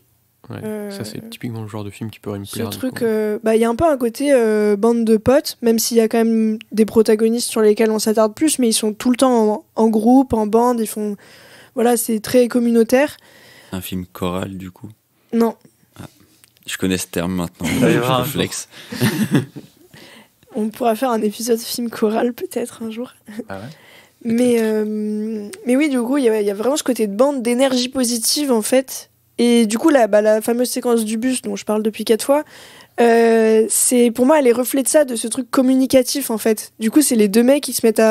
Ouais, ça c'est typiquement le genre de film qui pourrait me plaire. Ce truc, y a un peu un côté bande de potes, même s'il y a quand même des protagonistes sur lesquels on s'attarde plus, mais ils sont tout le temps en groupe, en bande, ils font... Voilà, c'est très communautaire. Un film choral, du coup? Non. Ah, je connais ce terme maintenant. Je flex. On pourra faire un épisode film choral peut-être un jour. Ah ouais. Mais oui, du coup, il y a vraiment ce côté de bande, d'énergie positive en fait. Et du coup, la fameuse séquence du bus dont je parle depuis 4 fois, pour moi, elle est reflet de ça, de ce truc communicatif en fait. Du coup, c'est les deux mecs qui se mettent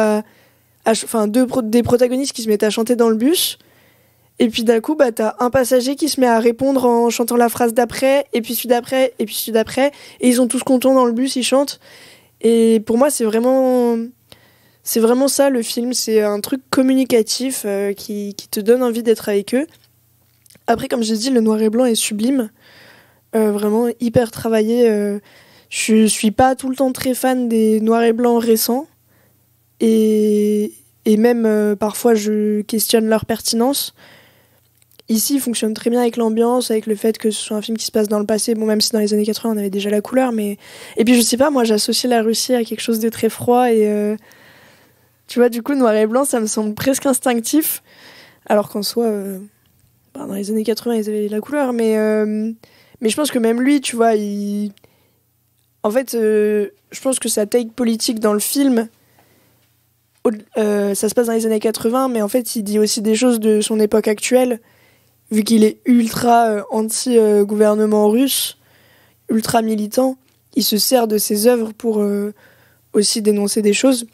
des protagonistes qui se mettent à chanter dans le bus. Et puis d'un coup, t'as un passager qui se met à répondre en chantant la phrase d'après, et puis celui d'après, et puis celui d'après. Et ils sont tous contents dans le bus, ils chantent. Et pour moi, c'est vraiment ça le film. C'est un truc communicatif qui te donne envie d'être avec eux. Après, comme j'ai dit, le noir et blanc est sublime. Vraiment hyper travaillé. Je suis pas tout le temps très fan des noirs et blancs récents. Et même parfois, je questionne leur pertinence. Ici, il fonctionne très bien avec l'ambiance, avec le fait que ce soit un film qui se passe dans le passé. Bon, même si dans les années 80, on avait déjà la couleur. Et puis, je sais pas, moi, j'associe la Russie à quelque chose de très froid. Et tu vois, du coup, noir et blanc, ça me semble presque instinctif. Alors qu'en soi... dans les années 80, ils avaient la couleur, mais je pense que même lui, tu vois, en fait, je pense que sa take politique dans le film, ça se passe dans les années 80, mais en fait, il dit aussi des choses de son époque actuelle, vu qu'il est ultra anti-gouvernement russe, ultra militant, il se sert de ses œuvres pour aussi dénoncer des choses.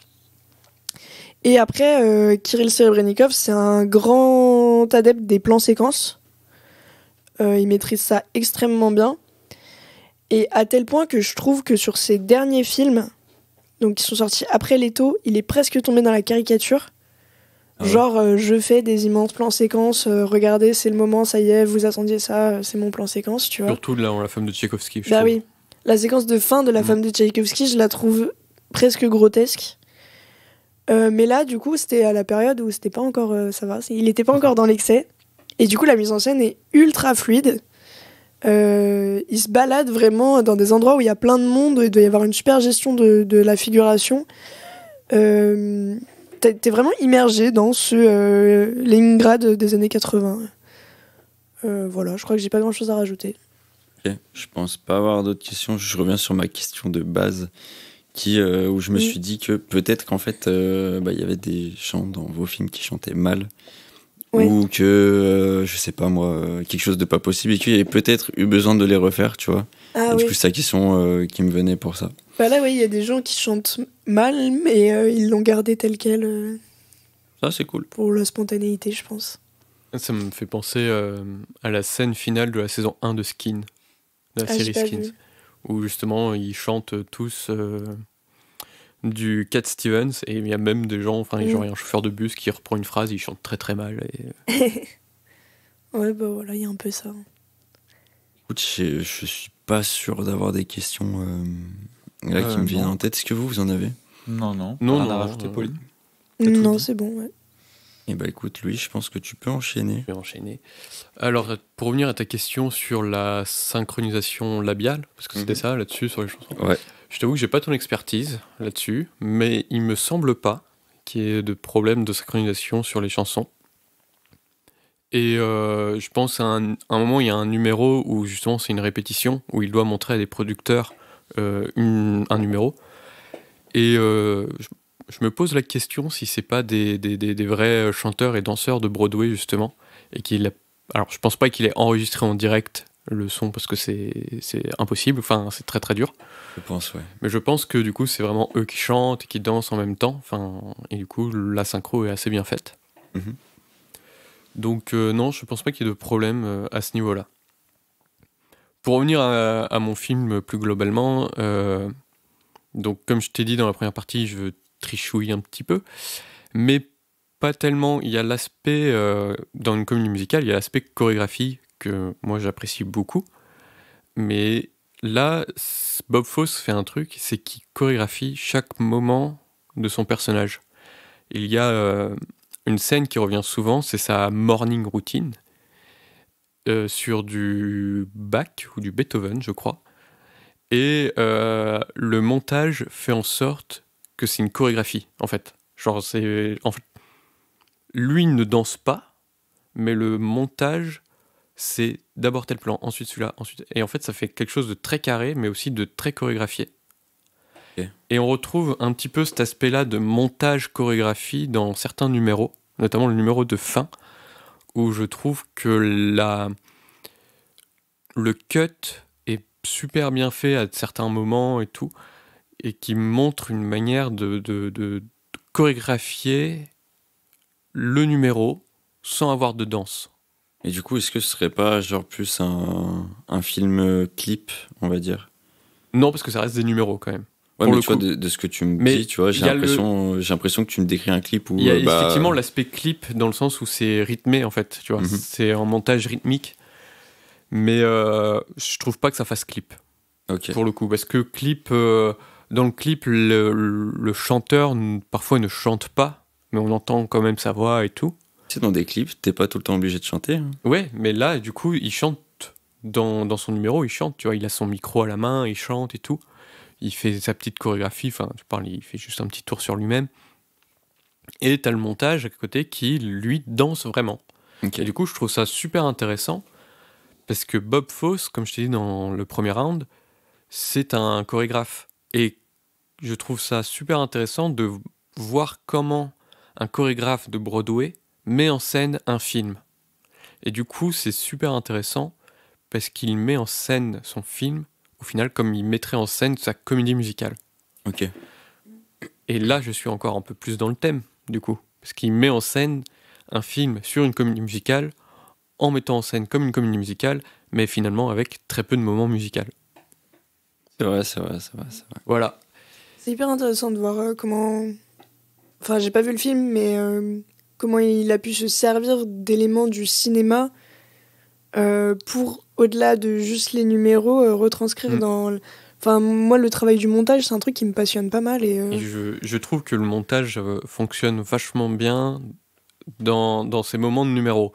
Et après, Kirill Serebrennikov, c'est un grand adepte des plans séquences. Il maîtrise ça extrêmement bien. Et à tel point que je trouve que sur ses derniers films, donc qui sont sortis après Leto, il est presque tombé dans la caricature. Ah ouais. Genre, je fais des immenses plans séquences, regardez, c'est le moment, ça y est, vous attendiez ça, c'est mon plan séquence, tu vois. Surtout là, la femme de Tchaïkovski, je trouve. oui, la séquence de fin de la femme de Tchaïkovski, je la trouve presque grotesque. Mais là, du coup, c'était à la période où c'était pas encore, ça va, il était pas encore dans l'excès. Et du coup, la mise en scène est ultra fluide. Il se balade vraiment dans des endroits où il y a plein de monde, il doit y avoir une super gestion de la figuration. T'es vraiment immergé dans ce Leningrad des années 80. Voilà, je crois que j'ai pas grand chose à rajouter. Okay. Je pense pas avoir d'autres questions. Je reviens sur ma question de base où je me suis dit que peut-être qu'en fait il y avait des chants dans vos films qui chantaient mal. Oui. Ou que, je sais pas moi, quelque chose de pas possible et qu'il y avait peut-être eu besoin de les refaire, tu vois. Ah, du coup, c'est la question qui me venait pour ça. Bah là, oui, il y a des gens qui chantent mal, mais ils l'ont gardé tel quel. Ça, c'est cool. Pour la spontanéité, je pense. Ça me fait penser à la scène finale de la saison 1 de Skin, de la série Skins, où justement, ils chantent tous... du Cat Stevens, et il y a même des gens, genre il y a un chauffeur de bus qui reprend une phrase, il chante très très mal. Ouais, bah voilà, il y a un peu ça. Écoute, je suis pas sûr d'avoir des questions là qui me viennent non. en tête. Est-ce que vous en avez? Non, Non, rien à non, rajouter, Pauline? T'as tout Non, dit c'est bon, ouais. Eh bah écoute, Louis, je pense que tu peux enchaîner. Je vais enchaîner. Alors, pour revenir à ta question sur la synchronisation labiale, parce que c'était ça là-dessus, sur les chansons, Ouais. je t'avoue que j'ai pas ton expertise là-dessus, mais il me semble pas qu'il y ait de problème de synchronisation sur les chansons. Et je pense à un moment, il y a un numéro où justement c'est une répétition, où il doit montrer à des producteurs un numéro. Et je me pose la question si c'est pas des vrais chanteurs et danseurs de Broadway justement, et alors je pense pas qu'il ait enregistré en direct le son parce que c'est impossible, enfin c'est très très dur. Je pense, ouais. Mais je pense que du coup c'est vraiment eux qui chantent et qui dansent en même temps, enfin et du coup la synchro est assez bien faite. Mhm. Donc non, je pense pas qu'il y ait de problème à ce niveau-là. Pour revenir à mon film plus globalement, donc comme je t'ai dit dans la première partie, je trichouille un petit peu, mais pas tellement. Il y a l'aspect, dans une comédie musicale, il y a l'aspect chorégraphie que moi j'apprécie beaucoup, mais là, Bob Fosse fait un truc, c'est qu'il chorégraphie chaque moment de son personnage. Il y a une scène qui revient souvent, c'est sa morning routine, sur du Bach ou du Beethoven, je crois. Et le montage fait en sorte que c'est une chorégraphie, en fait. Genre, lui ne danse pas, mais le montage, c'est d'abord tel plan, ensuite celui-là, ensuite. Et en fait, ça fait quelque chose de très carré, mais aussi de très chorégraphié. Ok. Et on retrouve un petit peu cet aspect-là de montage-chorégraphie dans certains numéros, notamment le numéro de fin, où je trouve que le cut est super bien fait à certains moments et tout, et qui montre une manière de chorégraphier le numéro sans avoir de danse. Et du coup, est-ce que ce serait pas genre plus un film clip, on va dire? Non, parce que ça reste des numéros quand même. Ouais, Pour mais le tu vois, coup. de ce que tu me Mais dis, tu vois, j'ai il y a l'impression que tu me décris un clip où Il y a effectivement l'aspect clip dans le sens où c'est rythmé en fait, tu vois, Mhm. c'est un montage rythmique, mais je trouve pas que ça fasse clip Ok. pour le coup, parce que dans le clip, le chanteur parfois ne chante pas, mais on entend quand même sa voix et tout. Tu sais, dans des clips, t'es pas tout le temps obligé de chanter, hein. Ouais, mais là, du coup, il chante dans son numéro, il chante, tu vois, il a son micro à la main, il chante et tout. Il fait sa petite chorégraphie, enfin, il fait juste un petit tour sur lui-même. Et t'as le montage à côté qui, lui, danse vraiment. Ok. Et du coup, je trouve ça super intéressant parce que Bob Fosse, comme je t'ai dit dans le premier round, c'est un chorégraphe. Et je trouve ça super intéressant de voir comment un chorégraphe de Broadway met en scène un film. Et du coup, c'est super intéressant parce qu'il met en scène son film, au final, comme il mettrait en scène sa comédie musicale. Ok. Et là, je suis encore un peu plus dans le thème, du coup. Parce qu'il met en scène un film sur une comédie musicale en mettant en scène comme une comédie musicale, mais finalement avec très peu de moments musicaux. C'est vrai. Voilà. C'est hyper intéressant de voir comment... Enfin, j'ai pas vu le film, mais comment il a pu se servir d'éléments du cinéma pour, au-delà de juste les numéros, retranscrire dans... Enfin, moi, le travail du montage, c'est un truc qui me passionne pas mal. Et je trouve que le montage fonctionne vachement bien dans ces moments de numéros.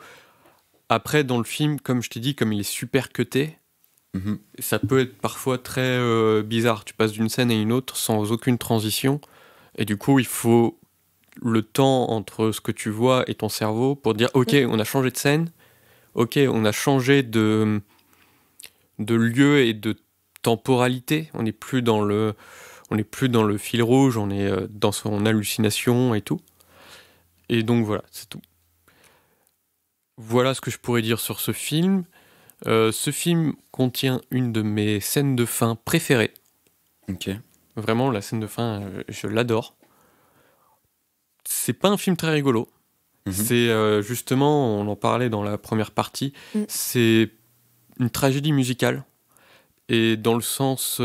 Après, dans le film, comme je t'ai dit, comme il est super cuté, Mhm. ça peut être parfois très bizarre. Tu passes d'une scène à une autre sans aucune transition. Et du coup, il faut le temps entre ce que tu vois et ton cerveau pour dire ok, on a changé de scène, ok, on a changé de lieu et de temporalité. On n'est plus dans le fil rouge, on est dans son hallucination et tout. Et donc voilà, c'est tout. Voilà ce que je pourrais dire sur ce film. Ce film contient une de mes scènes de fin préférées. Ok. Vraiment, la scène de fin, je l'adore. C'est pas un film très rigolo. Mhm. C'est justement, on en parlait dans la première partie, c'est une tragédie musicale. Et dans le sens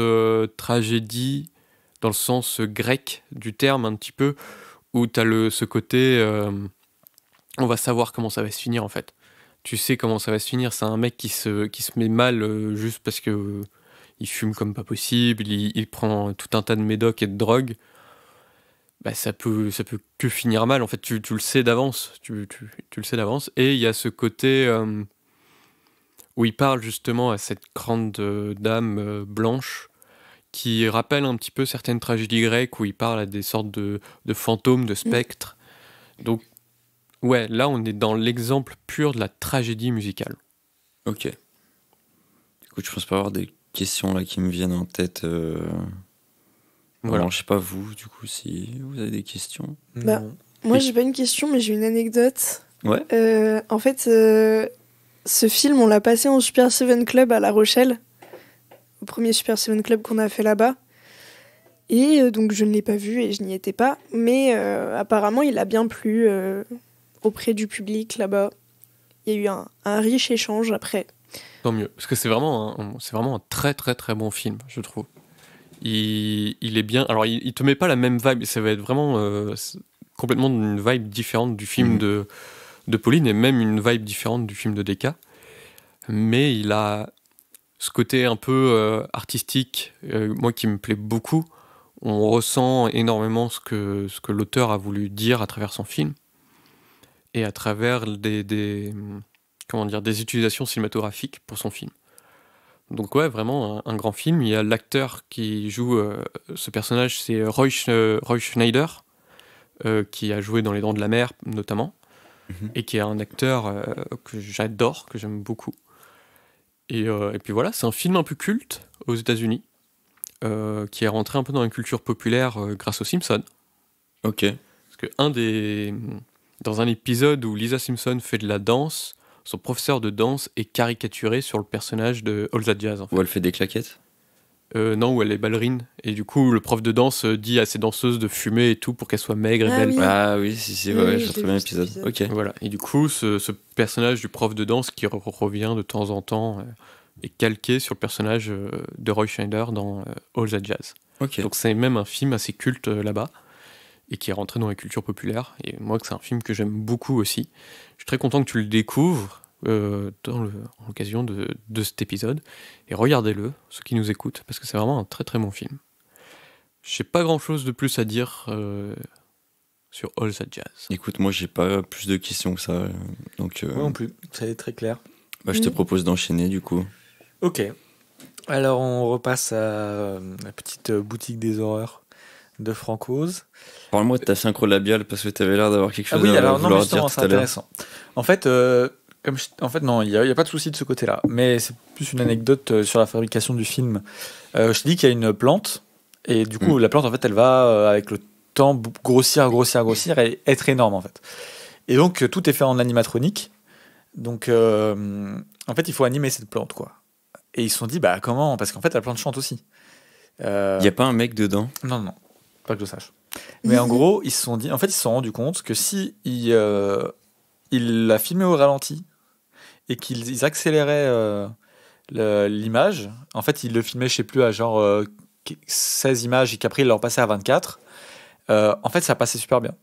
tragédie, dans le sens grec du terme un petit peu, où t'as ce côté, on va savoir comment ça va se finir en fait. tu sais comment ça va se finir. C'est un mec qui se met mal juste parce que il fume comme pas possible, il prend tout un tas de médocs et de drogues. Bah, ça peut que finir mal. En fait, tu le sais d'avance. Tu le sais d'avance. Et il y a ce côté où il parle justement à cette grande dame blanche qui rappelle un petit peu certaines tragédies grecques où il parle à des sortes de fantômes, de spectres. Donc, ouais, là, on est dans l'exemple pur de la tragédie musicale. Ok. Écoute, je pense pas avoir des questions là qui me viennent en tête. Voilà. Alors, je sais pas vous, du coup, si vous avez des questions. Bah, moi, j'ai pas une question, mais j'ai une anecdote. Ouais. En fait, ce film, on l'a passé en Super 7 Club à La Rochelle, au premier Super 7 Club qu'on a fait là-bas. Et donc, je ne l'ai pas vu et je n'y étais pas. Mais apparemment, il a bien plu auprès du public là-bas. Il y a eu un riche échange après. Tant mieux. Parce que c'est vraiment un très très très bon film, je trouve. Il est bien. Alors, il te met pas la même vibe. Ça va être vraiment complètement une vibe différente du film de Pauline et même une vibe différente du film de Decca. Mais il a ce côté un peu artistique, moi qui me plaît beaucoup. On ressent énormément ce que l'auteur a voulu dire à travers son film et à travers des utilisations cinématographiques pour son film. Donc ouais, vraiment un grand film. Il y a l'acteur qui joue ce personnage, c'est Roy Schneider, qui a joué dans Les Dents de la Mer notamment, et qui est un acteur que j'adore, que j'aime beaucoup. Et puis voilà, c'est un film un peu culte aux États-Unis, qui est rentré un peu dans la culture populaire grâce aux Simpsons. Ok. Parce que dans un épisode où Lisa Simpson fait de la danse, son professeur de danse est caricaturé sur le personnage de All That Jazz. En fait. Où elle fait des claquettes. Non, où elle est ballerine. Et du coup, le prof de danse dit à ses danseuses de fumer et tout pour qu'elles soient maigres et belles. Oui. Ah oui, si, ouais, j'ai retrouvé l'épisode. Ok. Voilà. Et du coup, ce personnage du prof de danse qui revient de temps en temps est calqué sur le personnage de Roy Schneider dans All That Jazz. Ok. Donc c'est même un film assez culte là-bas et qui est rentré dans la culture populaire. Et moi, c'est un film que j'aime beaucoup aussi. Je suis très content que tu le découvres en l'occasion de cet épisode. Et regardez-le, ceux qui nous écoutent, parce que c'est vraiment un très très bon film. Je n'ai pas grand-chose de plus à dire sur All That Jazz. Écoute, moi, j'ai pas plus de questions que ça. Donc, Moi non plus, ça est très clair. je te propose d'enchaîner, du coup. Ok. Alors, on repasse à la petite boutique des horreurs de Francoz. Parle-moi de ta synchro labiale, parce que t'avais l'air d'avoir quelque chose Ah oui, à alors non, mais vouloir justement, dire c'est tout à l'heure. intéressant. En fait, non, il y a pas de souci de ce côté-là. Mais c'est plus une anecdote sur la fabrication du film. Je te dis qu'il y a une plante, et du coup, la plante, en fait, elle va, avec le temps, grossir, et être énorme, en fait. Et donc, tout est fait en animatronique. Donc, en fait, il faut animer cette plante, quoi. Et ils se sont dit, bah, comment? Parce qu'en fait, la plante chante aussi. Y a pas un mec dedans? Non, pas que je sache. Mais en gros, ils se sont rendus compte que si ils la filmaient au ralenti et qu'ils accéléraient l'image, en fait, ils le filmaient, je sais plus, à genre 16 images et qu'après, ils leur passaient à 24. En fait, ça passait super bien.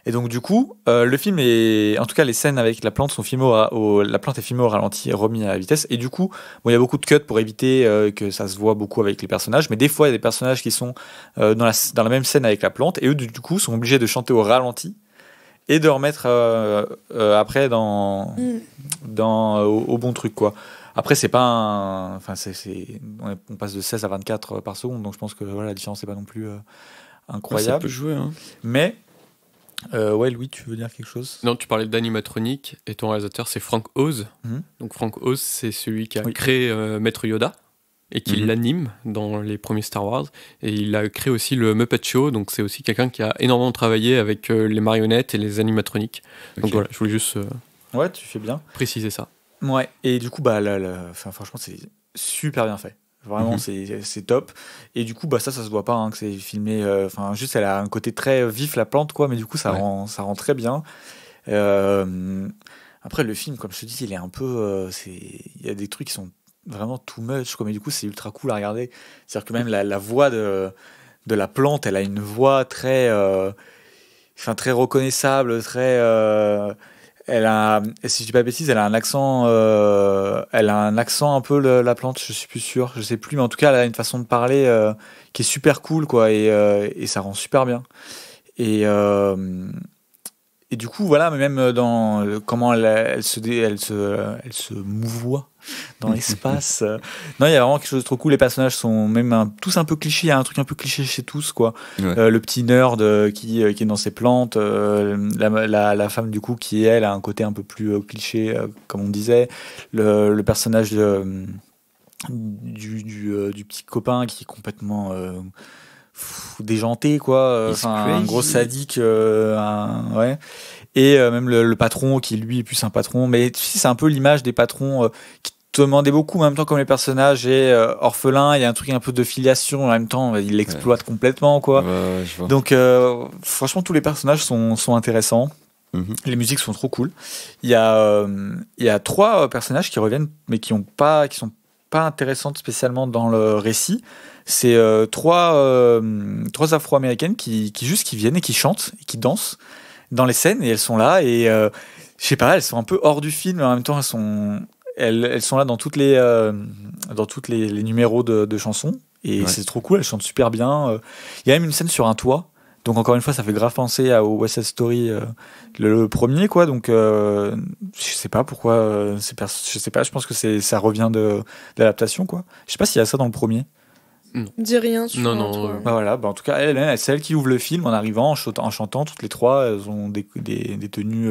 Et donc, du coup, le film est. En tout cas, les scènes avec la plante sont filmées la plante est filmée au ralenti et remise à la vitesse. Et du coup, bon, il y a beaucoup de cuts pour éviter que ça se voit beaucoup avec les personnages. Mais des fois, il y a des personnages qui sont dans la même scène avec la plante. Et eux, du coup, sont obligés de chanter au ralenti et de remettre après au bon truc, quoi. Après, c'est pas un. Enfin, on passe de 16 à 24 par seconde. Donc, je pense que voilà, la différence n'est pas non plus incroyable. Ça peut jouer, hein. Mais. Ouais, Louis, tu veux dire quelque chose? Non, tu parlais d'animatronique et ton réalisateur c'est Frank Oz. Donc Frank Oz, c'est celui qui a créé Maître Yoda et qui l'anime dans les premiers Star Wars. Et il a créé aussi le Muppet Show, donc c'est aussi quelqu'un qui a énormément travaillé avec les marionnettes et les animatroniques. Donc voilà, je voulais juste ouais, tu fais bien. préciser ça. Ouais, et du coup, bah, franchement, c'est super bien fait. Vraiment, c'est top. Et du coup, bah, ça se voit pas, hein, que c'est filmé. Enfin, juste, elle a un côté très vif, la plante, quoi, mais du coup, ça rend très bien. Après, le film, comme je te dis, il est un peu. Il y a des trucs qui sont vraiment too much, quoi, mais du coup, c'est ultra cool à regarder. C'est-à-dire que même la voix de la plante, elle a une voix très. Très reconnaissable, très. si je dis pas de bêtises, elle a un accent un peu la plante, je suis plus sûr, je sais plus, mais en tout cas, elle a une façon de parler qui est super cool, quoi, et ça rend super bien. Et du coup, voilà, mais même dans comment elle se mouvoie dans l'espace. Non, il y a vraiment quelque chose de trop cool. Les personnages sont même tous un peu clichés. Il y a un truc un peu cliché chez tous, quoi. Ouais. Le petit nerd qui est dans ses plantes. La femme, du coup, qui, elle, a un côté un peu plus cliché, comme on disait. Le personnage du petit copain qui est complètement déjanté, quoi. Un gros sadique. Ouais. Et même le patron qui lui est plus un patron, mais tu sais, c'est un peu l'image des patrons qui te demandaient beaucoup, en même temps comme les personnages est orphelin, il y a un truc un peu de filiation, en même temps il l'exploite complètement, quoi. Ouais, je vois. Donc franchement tous les personnages sont intéressants. Les musiques sont trop cool. Il y a 3 personnages qui reviennent mais qui sont pas intéressantes spécialement dans le récit. C'est 3 Afro-américaines qui viennent et qui chantent et qui dansent dans les scènes, et elles sont là, et je sais pas, elles sont un peu hors du film, mais en même temps elles sont là dans toutes les numéros de chansons, et c'est trop cool, elles chantent super bien. Il y a même une scène sur un toit, donc encore une fois ça fait grave penser au West Side Story, le premier, quoi. Donc je sais pas pourquoi, je sais pas, je pense que ça revient de l'adaptation, quoi. Je sais pas s'il y a ça dans le premier. Dis rien sur Non, toi. Voilà, en tout cas, c'est elle qui ouvre le film en arrivant, en chantant. Toutes les 3, elles ont des tenues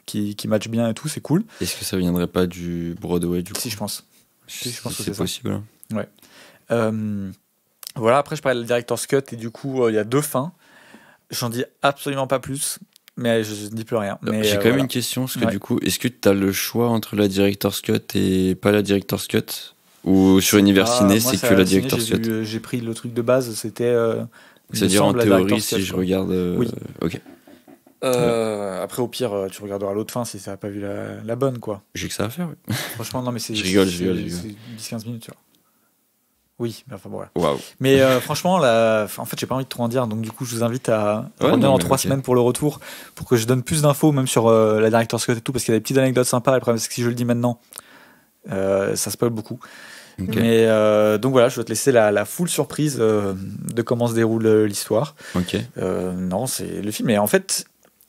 qui matchent bien et tout, c'est cool. Est-ce que ça viendrait pas du Broadway, du coup? Si, je pense. Je pense que c'est possible. Ouais. Voilà, après, je parlais de Director's Cut, et du coup, il y a 2 fins. J'en dis absolument pas plus, mais je ne dis plus rien. Mais, j'ai quand même une question, parce que du coup, est-ce que tu as le choix entre la Director's Cut et pas la Director's Cut? Ou sur Univers Ciné, c'est que la Director's Cut? J'ai pris le truc de base, c'était. C'est-à-dire en théorie, si je regarde. Oui. Ok. Après, au pire, tu regarderas l'autre fin si ça n'a pas vu la bonne, quoi. J'ai que ça à faire, oui. Franchement, non, mais c'est. Je rigole. C'est 10-15 minutes, tu vois. Oui, mais enfin bon, voilà. Waouh. Mais franchement, en fait, j'ai pas envie de trop en dire, donc du coup, je vous invite à revenir dans 3 semaines pour le retour, pour que je donne plus d'infos, même sur la Director's Cut et tout, parce qu'il y a des petites anecdotes sympas. Le problème, c'est que si je le dis maintenant, ça spoil beaucoup. Okay. Mais donc voilà, je vais te laisser la full surprise de comment se déroule l'histoire. Ok. Non, c'est le film. Et en fait,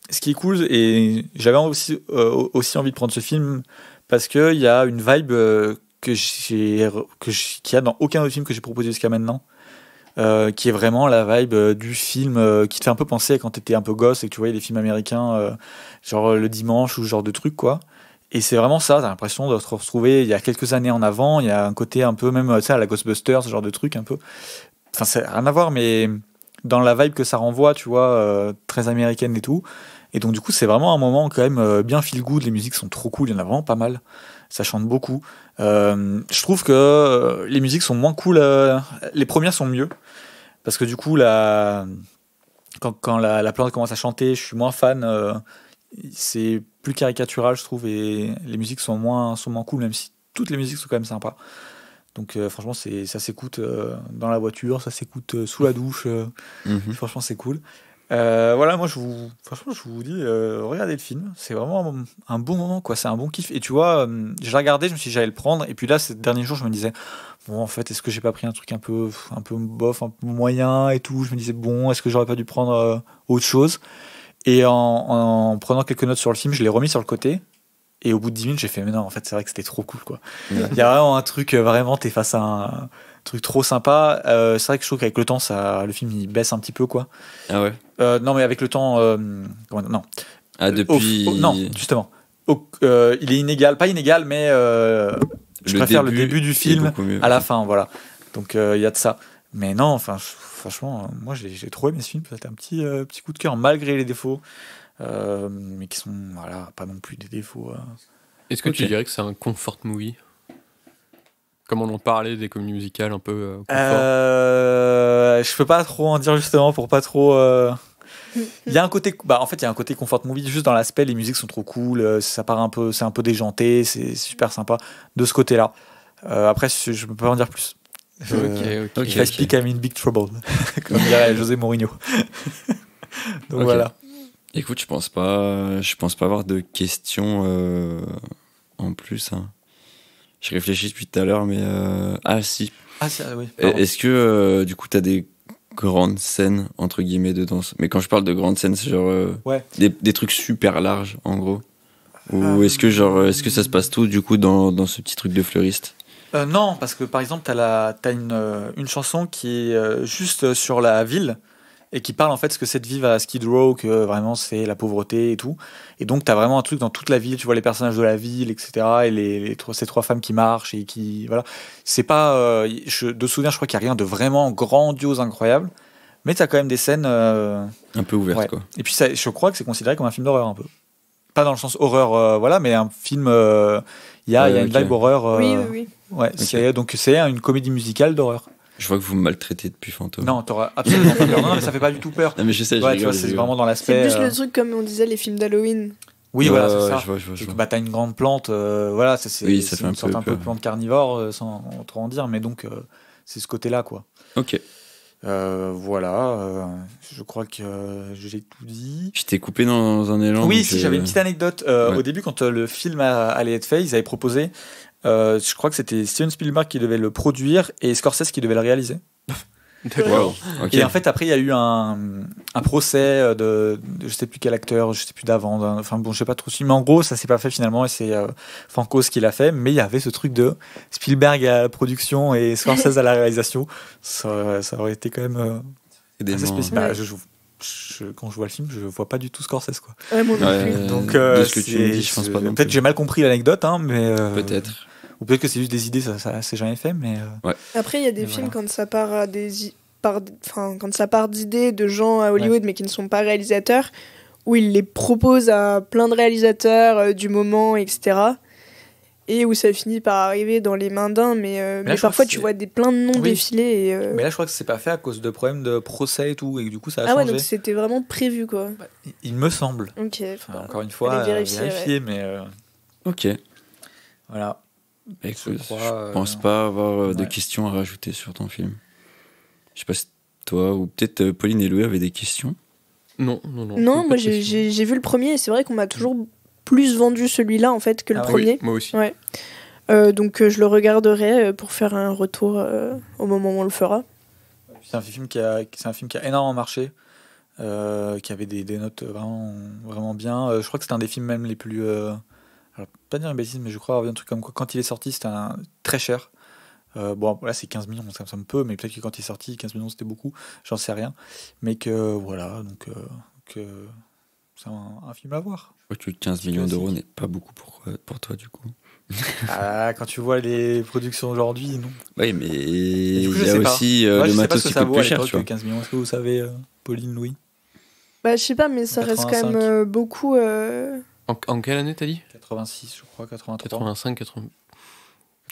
ce qui est cool, et j'avais aussi envie de prendre ce film parce qu'il y a une vibe qu'il y a dans aucun autre film que j'ai proposé jusqu'à maintenant, qui est vraiment la vibe du film qui te fait un peu penser à quand t'étais un peu gosse et que tu voyais les films américains, genre le dimanche ou ce genre de truc, quoi. Et c'est vraiment ça, t'as l'impression de te retrouver il y a quelques années en avant. Il y a un côté un peu même, tu sais, à la Ghostbusters, ce genre de truc un peu. Enfin, ça n'a rien à voir, mais dans la vibe que ça renvoie, tu vois, très américaine et tout. Et donc du coup, c'est vraiment un moment quand même bien feel good. Les musiques sont trop cool, il y en a vraiment pas mal. Ça chante beaucoup. Je trouve que les musiques sont moins cool. Les premières sont mieux, parce que du coup, quand la plante commence à chanter, je suis moins fan. C'est plus caricatural, je trouve, et les musiques sont moins cool, même si toutes les musiques sont quand même sympas. Donc franchement, ça s'écoute dans la voiture, ça s'écoute sous la douche. Franchement, c'est cool. Voilà, moi je vous dis, regardez le film, c'est vraiment un bon moment, quoi. C'est un bon kiff. Et tu vois, j'ai regardé, je me suis dit j'allais le prendre, et puis là, ces derniers jours, je me disais, bon, en fait, est-ce que j'ai pas pris un truc un peu bof, un peu moyen et tout. Je me disais, bon, est-ce que j'aurais pas dû prendre autre chose? Et en prenant quelques notes sur le film, je l'ai remis sur le côté. Et au bout de 10 minutes, j'ai fait, mais non, en fait, c'est vrai que c'était trop cool, quoi. Il y a vraiment un truc, vraiment, t'es face à un truc trop sympa. C'est vrai que je trouve qu'avec le temps, le film, il baisse un petit peu, quoi. Ah ouais? Non, mais avec le temps, non. Ah, depuis. Non, justement. Il est inégal, pas inégal, mais je préfère le début du film à la fin, voilà. Donc, il y a de ça. Mais non, enfin, franchement, moi, j'ai trop aimé ce film. C'était un petit coup de cœur, malgré les défauts. Mais qui sont, voilà, pas non plus des défauts. Est-ce que tu dirais que c'est un comfort movie? Comme on en parlait des comédies musicales un peu confort. Je peux pas trop en dire, justement, pour pas trop. Il y a un côté, en fait, il y a un côté comfort movie juste dans l'aspect. Les musiques sont trop cool, ça part un peu, c'est un peu déjanté, c'est super sympa de ce côté-là. Après, je peux pas en dire plus. I speak, I'm in big trouble, comme dirait José Mourinho. Donc voilà. Écoute, je pense pas avoir de questions en plus. Hein. Je réfléchis depuis tout à l'heure, mais ah si. Ah oui. Pardon. Est-ce que du coup t'as des grandes scènes entre guillemets de danse? Mais quand je parle de grandes scènes, c'est genre des trucs super larges en gros. Ou est-ce que ça se passe tout du coup dans ce petit truc de fleuriste? Non, parce que par exemple, t'as une chanson qui est juste sur la ville et qui parle en fait ce que c'est de vivre à Skid Row, que vraiment c'est la pauvreté et tout. Et donc t'as vraiment un truc dans toute la ville, tu vois les personnages de la ville, etc. Et ces trois femmes qui marchent et qui voilà. C'est pas de souvenir, je crois qu'il y a rien de vraiment grandiose, incroyable, mais t'as quand même des scènes un peu ouvertes quoi. Et puis je crois que c'est considéré comme un film d'horreur un peu. Pas dans le sens horreur, voilà, mais un film. Il y a une vibe horreur. Oui. Ouais, Okay. donc c'est une comédie musicale d'horreur. Je vois que vous me maltraitez depuis Fantôme. Non, t'auras absolument pas peur. Non, mais ça fait pas du tout peur. Non, mais je sais, tu vois, c'est vraiment dans l'aspect. C'est plus le truc comme on disait, les films d'Halloween. Oui, voilà, c'est ça. Je vois. Bah, t'as une grande plante, voilà, ça fait une sorte un peu de plante carnivore, sans trop en dire, mais donc c'est ce côté-là, quoi. Ok. Voilà, je crois que j'ai tout dit. Je t'ai coupé dans un élan. Oui, si j'avais une petite anecdote. Au début, quand le film allait être fait, ils avaient proposé. Je crois que c'était Steven Spielberg qui devait le produire et Scorsese qui devait le réaliser. Wow. Okay. Et en fait, après, il y a eu un procès de je sais plus quel acteur, je sais plus d'avant. Enfin bon, je sais pas trop si, mais en gros, ça s'est pas fait finalement et c'est Fankos qui l'a fait. Mais il y avait ce truc de Spielberg à la production et Scorsese à la réalisation. Ça aurait été quand même assez spécial. Ouais. Quand je vois le film, je vois pas du tout Scorsese, quoi. Ouais, moi non plus. Donc, de ce que tu me dis, je pense pas. Peut-être j'ai mal compris l'anecdote, hein, mais peut-être. Ou peut-être que c'est juste des idées, ça s'est jamais fait, mais. Ouais. Après, il y a des films quand ça part à quand ça part d'idées de gens à Hollywood, mais qui ne sont pas réalisateurs, où ils les proposent à plein de réalisateurs du moment, etc. Et où ça finit par arriver dans les mains d'un, mais parfois tu vois plein de noms défiler. Et, Mais là, je crois que c'est pas fait à cause de problèmes de procès et tout, et que du coup, ça a changé. Ah ouais, donc c'était vraiment prévu, quoi. Bah, il me semble. Ok. Encore une fois, vérifier, mais. Ok. Voilà. Écoute, je pense pas avoir de questions à rajouter sur ton film. Je sais pas si toi ou peut-être Pauline et Louis avaient des questions. Non, moi j'ai vu le premier et c'est vrai qu'on m'a toujours plus vendu celui-là en fait que le premier. Oui, moi aussi. Ouais. Donc je le regarderai pour faire un retour au moment où on le fera. C'est un film qui a énormément marché, qui avait des notes vraiment bien. Je crois que c'était un des films même les plus. Alors, pas dire une bêtise, mais je crois avoir un truc comme quoi. Quand il est sorti, c'était très cher. Bon, là, c'est 15 millions, ça me peut, mais peut-être que quand il est sorti, 15 millions, c'était beaucoup. J'en sais rien. Mais que, voilà, donc c'est un film à voir. Je crois que 15 millions d'euros n'est pas beaucoup pour toi, du coup. Quand tu vois les productions aujourd'hui, non. Oui, mais il y a aussi le matos qui coûte plus cher, tu vois. 15 millions, est-ce que vous savez, Pauline, Louis? Bah, je sais pas, mais ça 85. Reste quand même beaucoup... En quelle année t'as dit? 86, je crois, 83. 85, 80.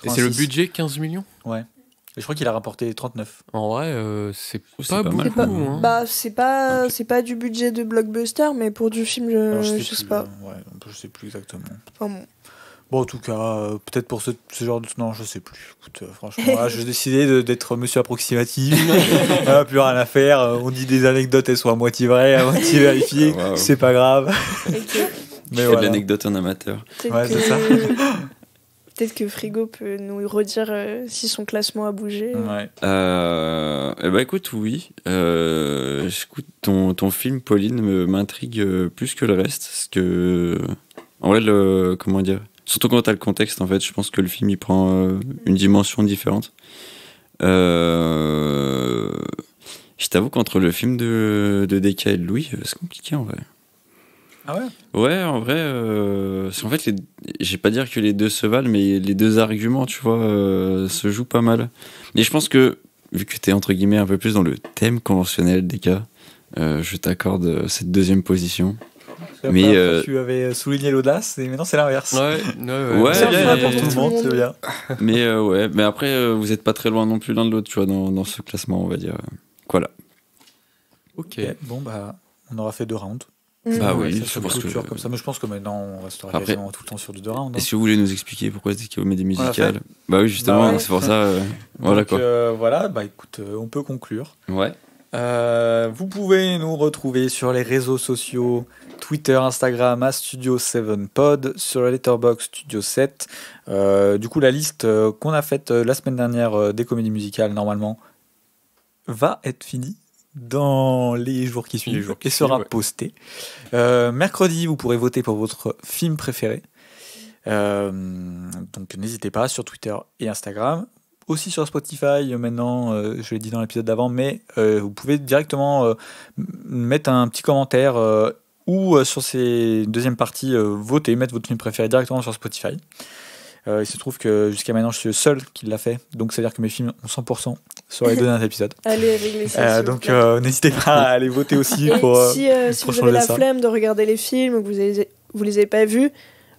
Et c'est le budget 15 millions? Ouais. Et je crois qu'il a rapporté 39. En vrai, c'est pas beaucoup. Mal, hein. Bah, c'est pas du budget de blockbuster, mais pour du film, je sais pas. Ouais, je sais plus exactement. Enfin bon. Bon, en tout cas, peut-être pour ce genre de... Non, je sais plus. Écoute, franchement, là, j'ai décidé d'être monsieur approximatif. Plus rien à faire. On dit des anecdotes, elles sont à moitié vraies, à moitié vérifiées. Wow. C'est pas grave. Okay. Mais je fais de l'anecdote en amateur. Ouais, c'est ça. Peut-être que Frigo peut nous redire si son classement a bougé. Ouais. Écoute, oui. Écoute, ton film, Pauline, m'intrigue plus que le reste. Parce que, en vrai, comment dire, surtout quand t'as le contexte, en fait, je pense que le film, il prend une dimension différente. Je t'avoue qu'entre le film de Deka et de Louis, c'est compliqué, en vrai. Ah ouais? Ouais, en vrai, en fait, je vais pas dire que les deux se valent, mais les deux arguments, tu vois, se jouent pas mal. Mais je pense que, vu que t'es entre guillemets un peu plus dans le thème conventionnel des cas, je t'accorde cette deuxième position. Mais tu avais souligné l'audace, et maintenant c'est l'inverse. Ouais, c'est bien pour tout le monde, c'est bien. Mais après, vous êtes pas très loin non plus l'un de l'autre, tu vois, dans ce classement, on va dire. Voilà. Ok. Bon, bah, on aura fait 2 rounds. Bah oui, je pense que comme ça, mais je pense que maintenant on restera quasiment tout le temps sur du 2 rounds. Est-ce que vous voulez nous expliquer pourquoi c'est comédie musicale? Bah oui, justement, c'est pour ça. Voilà donc, quoi. Voilà, bah écoute, on peut conclure. Ouais. Vous pouvez nous retrouver sur les réseaux sociaux, Twitter, Instagram à Studio7Pod, sur la Letterboxd Studio7. Du coup, la liste qu'on a faite la semaine dernière des comédies musicales, normalement, va être finie dans les jours qui suivent et sera postée. Mercredi, vous pourrez voter pour votre film préféré. Donc n'hésitez pas sur Twitter et Instagram. Aussi sur Spotify maintenant, je l'ai dit dans l'épisode d'avant, mais vous pouvez directement mettre un petit commentaire ou sur ces deuxièmes parties voter, mettre votre film préféré directement sur Spotify. Il se trouve que jusqu'à maintenant je suis le seul qui l'a fait, donc ça veut dire que mes films ont 100% sur les deux derniers épisodes. Allez régler ça. Donc n'hésitez pas à aller voter aussi pour si vous avez la flemme de regarder les films ou que vous les avez pas vus,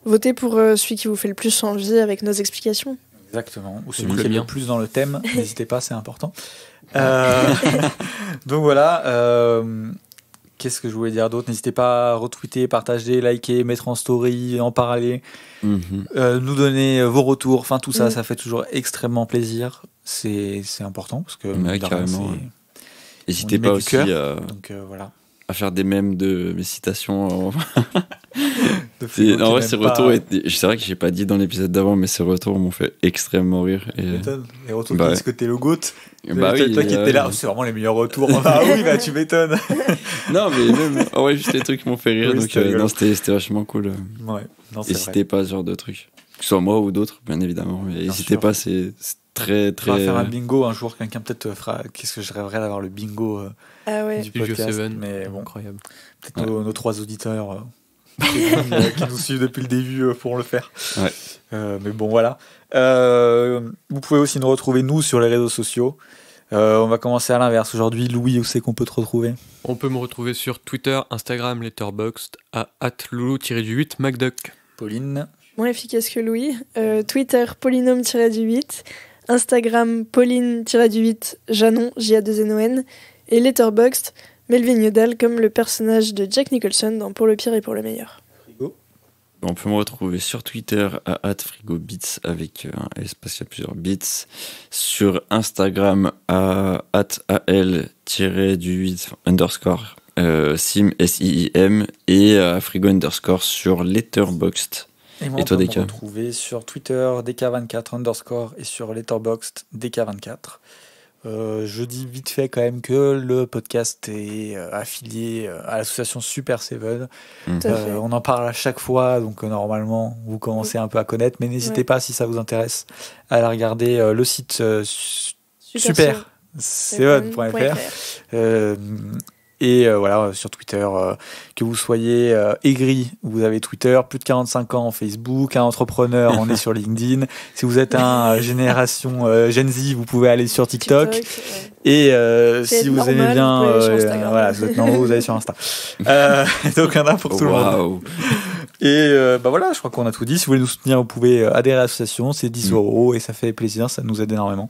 votez pour celui qui vous fait le plus envie avec nos explications. Exactement, ou celui qui est le plus dans le thème, n'hésitez pas, c'est important. Donc voilà, qu'est-ce que je voulais dire d'autre? N'hésitez pas à retweeter, partager, liker, mettre en story, en parler, nous donner vos retours, enfin tout ça, ça fait toujours extrêmement plaisir, c'est important, parce que carrément. N'hésitez pas aussi voilà. à faire des mèmes de mes citations. En vrai, ces retours, c'est vrai que j'ai pas dit dans l'épisode d'avant, mais ces retours m'ont fait extrêmement rire. Les retours qui disent que t'es le GOAT. Toi qui étais là, c'est vraiment les meilleurs retours. Ah oui, tu m'étonnes. Non, mais même, juste les trucs m'ont fait rire, donc c'était vachement cool. N'hésitez pas à ce genre de trucs. Que ce soit moi ou d'autres, bien évidemment. Mais n'hésitez pas, c'est très. On va faire un bingo un jour, quelqu'un peut-être fera. Qu'est-ce que je rêverais d'avoir le bingo du podcast. Mais bon, incroyable. Peut-être nos 3 auditeurs. Qui nous suivent depuis le début pour le faire. Mais bon, voilà. Vous pouvez aussi nous retrouver, nous, sur les réseaux sociaux. On va commencer à l'inverse. Aujourd'hui, Louis, où c'est qu'on peut te retrouver? On peut me retrouver sur Twitter, Instagram, Letterboxd à @loulou-8 MacDuck. Pauline? Moins efficace que Louis. Twitter, Polynôme-8. Instagram, Pauline-8 Janon, J-A-2-N-O-N. Et Letterboxd, Melvin Udall comme le personnage de Jack Nicholson dans Pour le pire et pour le meilleur. Frigo. On peut me retrouver sur Twitter à @frigobits avec un S parce qu'il y a plusieurs bits. Sur Instagram à @al-8 underscore sim SIIM et frigo underscore sur Letterboxd. Et moi, on peut me retrouver sur Twitter DK24 underscore et sur Letterboxd DK24. Je dis vite fait quand même que le podcast est affilié à l'association Super Seven. On en parle à chaque fois, donc normalement vous commencez un peu à connaître, mais n'hésitez pas si ça vous intéresse à aller regarder le site superseven.fr. Et voilà, sur Twitter, que vous soyez aigri, vous avez Twitter, plus de 45 ans, Facebook, un entrepreneur, on est sur LinkedIn. Si vous êtes un génération Gen Z, vous pouvez aller sur TikTok. Et si vous aimez bien, voilà, si vous êtes normal, vous allez sur Insta. Donc il y en a pour tout le monde. Et voilà, je crois qu'on a tout dit. Si vous voulez nous soutenir, vous pouvez adhérer à l'association, c'est 10 € et ça fait plaisir, ça nous aide énormément.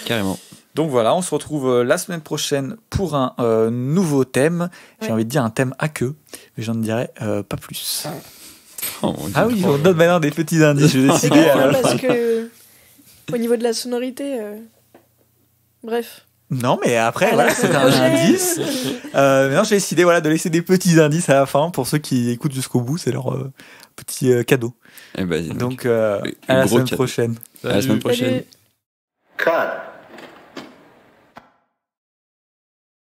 Carrément. Donc voilà, on se retrouve la semaine prochaine pour un nouveau thème. J'ai envie de dire un thème à queue, mais j'en dirai pas plus. Oui, on donne maintenant des petits indices. Je vais décider parce que au niveau de la sonorité, bref. Non, mais après, voilà, c'est un indice. Maintenant, j'ai décidé de laisser des petits indices à la fin pour ceux qui écoutent jusqu'au bout. C'est leur petit cadeau. Donc, à la semaine prochaine. À la semaine prochaine. Cut.